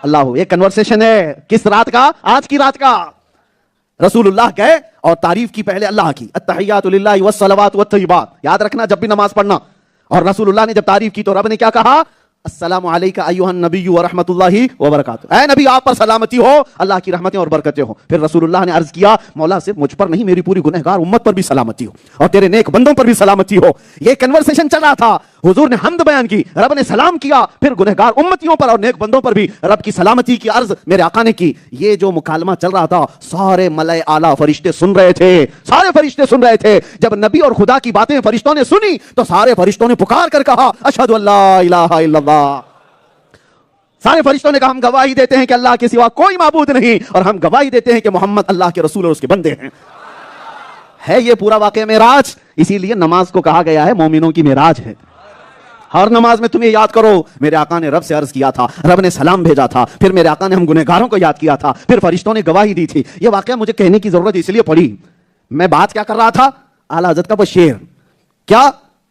اللہ, یہ کنورسیشن ہے کس رات کا؟ آج کی رات کا. رسول اللہ گئے اور تعریف کی پہلے اللہ کی, التحیات للہ والصلوات والطیبات. یاد رکھنا جب بھی نماز پڑھنا, اور رسول اللہ نے جب تعریف کی تو رب نے کیا کہا؟ السلام علیکم ایھا النبی ورحمۃ اللہ وبرکاتہ، اے نبی آپ پر سلامتی ہو، اللہ کی رحمتیں اور برکتیں ہوں۔ پھر رسول اللہ نے عرض کیا مولا صرف مجھ پر نہیں، میری پوری گنہگار امت پر بھی سلامتی ہو اور تیرے نیک بندوں پر بھی سلامتی ہو۔ یہ کنورسیشن چل رہا تھا، حضور نے حمد بیان کی، رب نے سلام کیا، پھر گنہگار امتیوں پر اور نیک بندوں پر بھی رب کی سلامتی کی عرض میرے آقا نے کی۔ یہ جو مکالمہ چل رہا تھا سارے ملائے اعلیٰ فرشتے سن رہے تھے، سارے فرشتے سن رہے تھے۔ جب نبی اور خدا کی باتیں فرشتوں نے سنی تو سارے فرشتوں نے پکار کر کہا اشہد ان لا الہ الا اللہ۔ سارے فرشتوں نے کہا ہم گواہی دیتے ہیں کہ اللہ کے سوا کوئی معبود نہیں، اور ہم گواہی دیتے ہیں کہ محمد اللہ کے رسول اور اس کے بندے ہیں۔ ہے یہ پورا واقعہ معراج، اسی لیے نماز کو کہا گیا ہے مومنوں کی معراج ہے۔ ہر نماز میں تم یہ یاد کرو میرے آقا نے رب سے عرض کیا تھا، رب نے سلام بھیجا تھا، پھر میرے آقا نے ہم گنہگاروں کو یاد کیا تھا، پھر فرشتوں نے گواہی دی تھی۔ یہ واقعہ مجھے کہنے کی ضرورت اس لیے پڑی، میں بات کیا کر رہا تھا؟ اعلیٰ حضرت کا وہ شعر کیا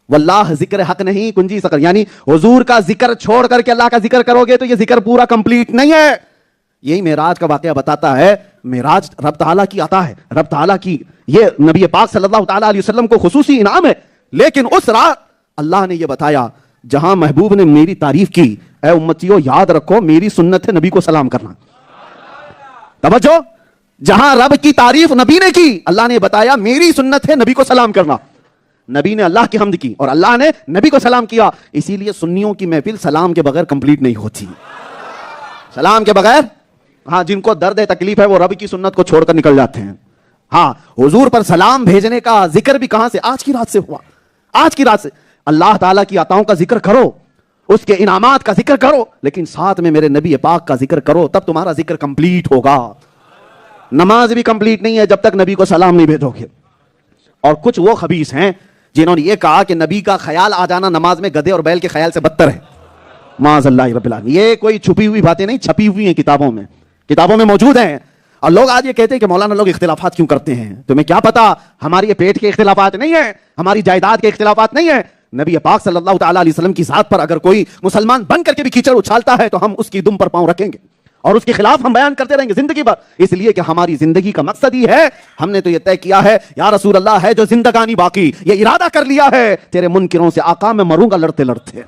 واللہ ذکر حق نہیں کنجی سکر، یعنی حضور کا ذکر چھوڑ کر کے اللہ کا ذکر کرو گے تو یہ ذکر پورا کمپلیٹ نہیں ہے۔ یہی معراج کا واقعہ بتاتا ہے، معراج رب تعالیٰ کی عطا ہے، رب تعالیٰ کی، یہ نبی پاک صلی اللہ تعالیٰ علیہ وسلم کو خصوصی انعام ہے۔ لیکن اس رات اللہ نے یہ بتایا جہاں محبوب نے میری تعریف کی، اے امتیوں یاد رکھو میری سنت ہے نبی کو سلام کرنا۔ توجہ، جہاں رب کی تعریف نبی نے کی اللہ نے بتایا میری سنت ہے نبی کو سلام کرنا۔ نبی نے اللہ کی حمد کی اور اللہ نے نبی کو سلام کیا۔ اسی لیے سنیوں کی محفل سلام کے بغیر کمپلیٹ نہیں ہوتی، سلام کے بغیر۔ ہاں جن کو درد تکلیف ہے وہ رب کی سنت کو چھوڑ کر نکل جاتے ہیں۔ ہاں حضور پر سلام بھیجنے کا ذکر بھی کہاں سے؟ آج کی رات سے ہوا، آج کی رات سے۔ اللہ تعالیٰ کی عطاؤں کا ذکر کرو، اس کے انعامات کا ذکر کرو، لیکن ساتھ میں میرے نبی پاک کا ذکر کرو، تب تمہارا ذکر کمپلیٹ ہوگا۔ نماز بھی کمپلیٹ نہیں ہے جب تک نبی کو سلام نہیں بھیجو گے۔ اور کچھ وہ خبیث ہیں جنہوں نے یہ کہا کہ نبی کا خیال آ جانا نماز میں گدھے اور بیل کے خیال سے بدتر ہے۔ معاذ اللہ رب العالمین، یہ کوئی چھپی ہوئی باتیں نہیں، چھپی ہوئی ہیں کتابوں میں، کتابوں میں موجود ہیں۔ اور لوگ آج یہ کہتے ہیں کہ مولانا لوگ اختلافات کیوں کرتے ہیں؟ تمہیں کیا پتا ہماری یہ پیٹ کے اختلافات نہیں ہیں، ہماری جائیداد کے اختلافات نہیں ہیں۔ نبی پاک صلی اللہ تعالیٰ علیہ وسلم کی ذات پر اگر کوئی مسلمان بن کر کے بھی کیچڑ اچھالتا ہے تو ہم اس کی دم پر پاؤں رکھیں گے اور اس کے خلاف ہم بیان کرتے رہیں گے زندگی بھر، اس لیے کہ ہماری زندگی کا مقصد ہی ہے، ہم نے تو یہ طے کیا ہے یا رسول اللہ ہے جو زندگانی باقی، یہ ارادہ کر لیا ہے تیرے منکروں سے آقا میں مروں گا لڑتے لڑتے۔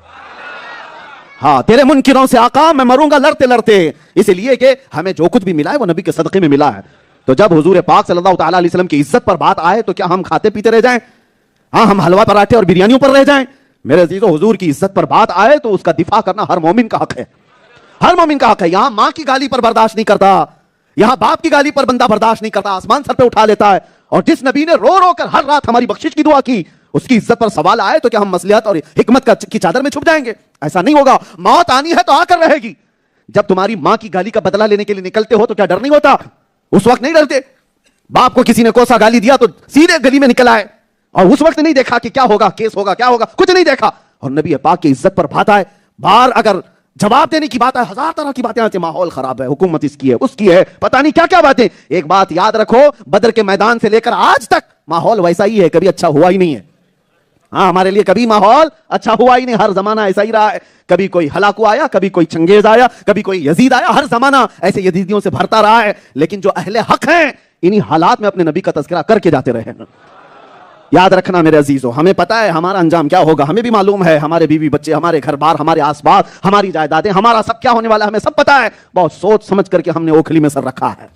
ہاں تیرے منکروں سے آقا میں مروں گا لڑتے لڑتے، اس لیے کہ ہمیں جو کچھ بھی ملا ہے وہ نبی کے صدقے میں ملا ہے۔ تو جب حضور پاک صلی اللہ تعالیٰ علیہ وسلم کی عزت پر بات آئے تو کیا ہم کھاتے پیتے رہ جائیں؟ ہاں ہم حلوہ پراٹھے اور بریانیوں پر رہ جائیں؟ میرے عزیزو حضور کی عزت پر بات آئے تو اس کا دفاع کرنا ہر مومن کا حق ہے، ہر مومن کا حق ہے۔ یہاں ماں کی گالی پر برداشت نہیں کرتا، یہاں باپ کی گالی پر بندہ برداشت نہیں کرتا، آسمان سر پہ اٹھا لیتا ہے۔ اور جس نبی نے رو رو کر ہر رات ہماری بخشش کی دعا کی، اس کی عزت پر سوال آئے تو کیا ہم مصلحت اور حکمت کی چادر میں چھپ جائیں گے؟ ایسا نہیں ہوگا۔ موت آنی ہے تو آ کر رہے گی۔ جب تمہاری ماں کی گالی کا بدلہ لینے کے لیے نکلتے ہو تو کیا ڈر نہیں ہوتا؟ اس وقت نہیں ڈرتے؟ باپ کو کسی نے کوسا گالی دیا تو سیدھے گلی میں نکل آئے اور اس وقت نہیں دیکھا کہ کیا ہوگا، کیس ہوگا، کیا ہوگا، کچھ نہیں دیکھا۔ اور نبی پاک کی عزت پر بات آئے، بار اگر جواب دینے کی بات ہے، ہزار طرح کی باتیں آتی ہیں، ماحول خراب ہے، حکومت اس کی ہے، اس کی ہے، پتہ نہیں کیا کیا باتیں۔ ایک بات یاد رکھو، بدر کے میدان سے لے کر آج تک ماحول ویسا ہی ہے، کبھی اچھا ہوا ہی نہیں ہے۔ ہاں ہمارے لیے کبھی ماحول اچھا ہوا ہی نہیں، ہر زمانہ ایسا ہی رہا ہے۔ کبھی کوئی ہلاکو آیا، کبھی کوئی چنگیز آیا، کبھی کوئی یزید آیا، ہر زمانہ ایسے یزیدیوں سے بھرتا رہا ہے۔ لیکن جو اہل حق ہیں انہی حالات میں اپنے نبی کا تذکرہ کر کے جاتے رہے ہیں۔ یاد رکھنا میرے عزیزو، ہمیں پتا ہے ہمارا انجام کیا ہوگا، ہمیں بھی معلوم ہے ہمارے بیوی بچے، ہمارے گھر بار، ہمارے آس پاس، ہماری جائیدادیں، ہمارا سب کیا ہونے والا ہے، ہمیں سب پتا ہے۔ بہت سوچ سمجھ کر کے ہم نے اوکھلی میں سر رکھا ہے،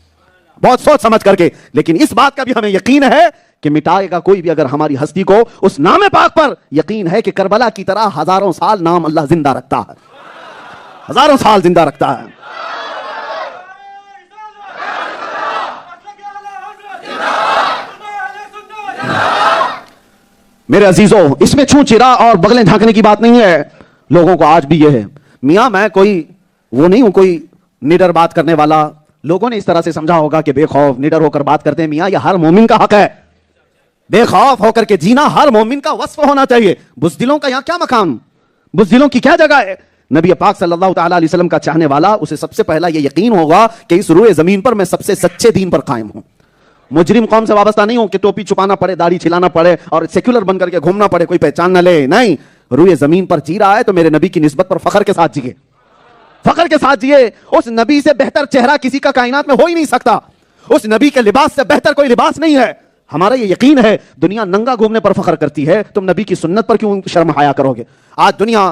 بہت سوچ سمجھ کر کے۔ لیکن اس بات کا بھی ہمیں یقین ہے کہ مٹائے گا کوئی بھی اگر ہماری ہستی کو اس نام پاک پر، یقین ہے کہ کربلا کی طرح ہزاروں سال نام اللہ زندہ رکھتا ہے، ہزاروں سال زندہ رکھتا ہے۔ میرے عزیزو، اس میں چھو چرا اور بغلیں جھانکنے کی بات نہیں ہے۔ لوگوں کو آج بھی یہ ہے، میاں میں کوئی وہ نہیں ہوں، کوئی نڈر بات کرنے والا۔ لوگوں نے اس طرح سے سمجھا ہوگا کہ بے خوف نڈر ہو کر بات کرتے ہیں، میاں یہ ہر مومن کا حق ہے، بے خوف ہو کر کے جینا ہر مومن کا وصف ہونا چاہیے۔ بزدلوں کا یہاں کیا مقام، بزدلوں کی کیا جگہ ہے؟ نبی پاک صلی اللہ تعالیٰ علیہ وسلم کا چاہنے والا، اسے سب سے پہلا یہ یقین ہوگا کہ اس روئے زمین پر میں سب سے سچے دین پر قائم ہوں، مجرم قوم سے وابستہ نہیں ہوں کہ ٹوپی چھپانا پڑے، داڑھی چھلانا پڑے اور سیکولر بن کر کے گھومنا پڑے، کوئی پہچان نہ لے۔ نہیں، روئے زمین پر جی رہا ہے تو میرے نبی کی نسبت پر فخر کے ساتھ جیے، فخر کے ساتھ جیے۔ اس نبی سے بہتر چہرہ کسی کا کائنات میں ہو ہی نہیں سکتا، اس نبی کے لباس سے بہتر کوئی لباس نہیں ہے۔ ہمارا یہ یقین ہے، دنیا ننگا گھومنے پر فخر کرتی ہے، تم نبی کی سنت پر کیوں شرم حیا کرو گے؟ آج دنیا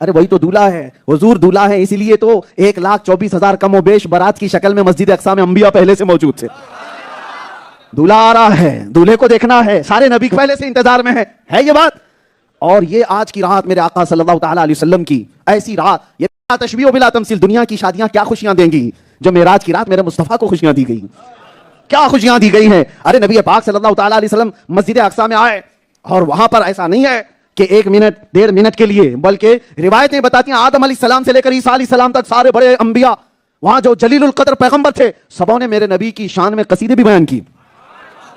ارے وہی تو دولہا ہے, حضور دولہا ہے, اسی لیے تو 1,24,000 کم و بیش برات کی شکل میں مسجد اقصی میں انبیاء پہلے سے موجود تھے. دولہا آ رہا ہے, دولہے کو دیکھنا ہے, سارے نبی پہلے سے انتظار میں ہے یہ بات. اور یہ آج کی رات میرے آقا صلی اللہ تعالیٰ علیہ وسلم کی ایسی رات, یہ بلا تشبیہ و بلا تمثیل. دنیا کی شادیاں کیا خوشیاں دیں گی, جو معراج کی رات میرے مصطفیٰ کو خوشیاں دی گئی, کیا خوشیاں دی گئی ہیں. ارے نبی پاک صلی اللہ تعالیٰ علیہ وسلم مسجد اقصی میں آئے, اور وہاں پر ایسا نہیں ہے کہ 1 منٹ 1.5 منٹ کے لیے, بلکہ روایتیں بتاتی ہیں آدم علیہ السلام سے لے کر عیسیٰ علیہ السلام تک سارے بڑے انبیاء, وہاں جو جلیل القدر پیغمبر تھے, سبوں نے میرے نبی کی شان میں قصیدے بھی بیان کی,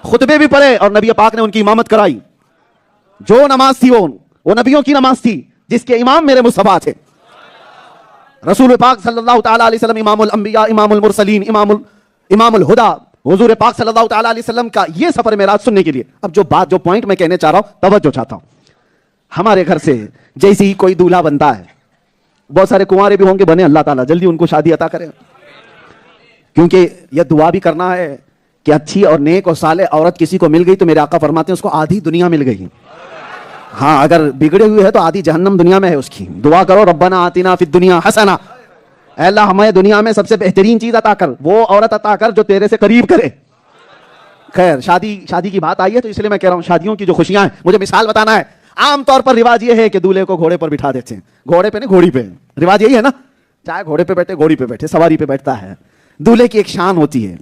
خطبے بھی پڑھے, اور نبی پاک نے ان کی امامت کرائی. جو نماز تھی وہ نبیوں کی نماز تھی, جس کے امام میرے مصطفیٰ تھے. رسول پاک صلی اللہ تعالیٰ علیہ وسلم امام الانبیاء, امام المرسلین, امام الہدا, حضور پاک صلی اللہ تعالیٰ علیہ وسلم کا یہ سفر معراج سننے کے لیے. اب جو پوائنٹ میں کہنے چاہ رہا ہوں, توجہ چاہتا ہوں. ہمارے گھر سے جیسے ہی کوئی دولہا بنتا ہے, بہت سارے کنوارے بھی ہوں گے بنے, اللہ تعالیٰ جلدی ان کو شادی عطا کرے, کیونکہ یہ دعا بھی کرنا ہے کہ اچھی اور نیک اور صالح عورت کسی کو مل گئی تو میرے آقا فرماتے ہیں اس کو آدھی دنیا مل گئی. ہاں, اگر بگڑے ہوئے ہے تو آدھی جہنم دنیا میں ہے اس کی. دعا کرو ربنا آتنا فی الدنیا حسنہ, اے اللہ ہمیں دنیا میں سب سے بہترین چیز عطا کر, وہ عورت عطا کر جو تیرے سے قریب کرے. خیر, شادی کی بات آئی ہے تو اس لیے میں کہہ رہا ہوں شادیوں کی جو خوشیاں ہیں مجھے مثال بتانا ہے. عام طور پر رواج یہ ہے کہ دولہے کو گھوڑے پر بٹھا دیتے ہیں, گھوڑے پہ نہیں گھوڑی پہ, رواج یہی ہے نا, چاہے گھوڑے پہ بیٹھے, گھوڑی پہ بیٹھے, سواری پہ بیٹھتا ہے. دولہے کی ایک شان ہوتی ہے.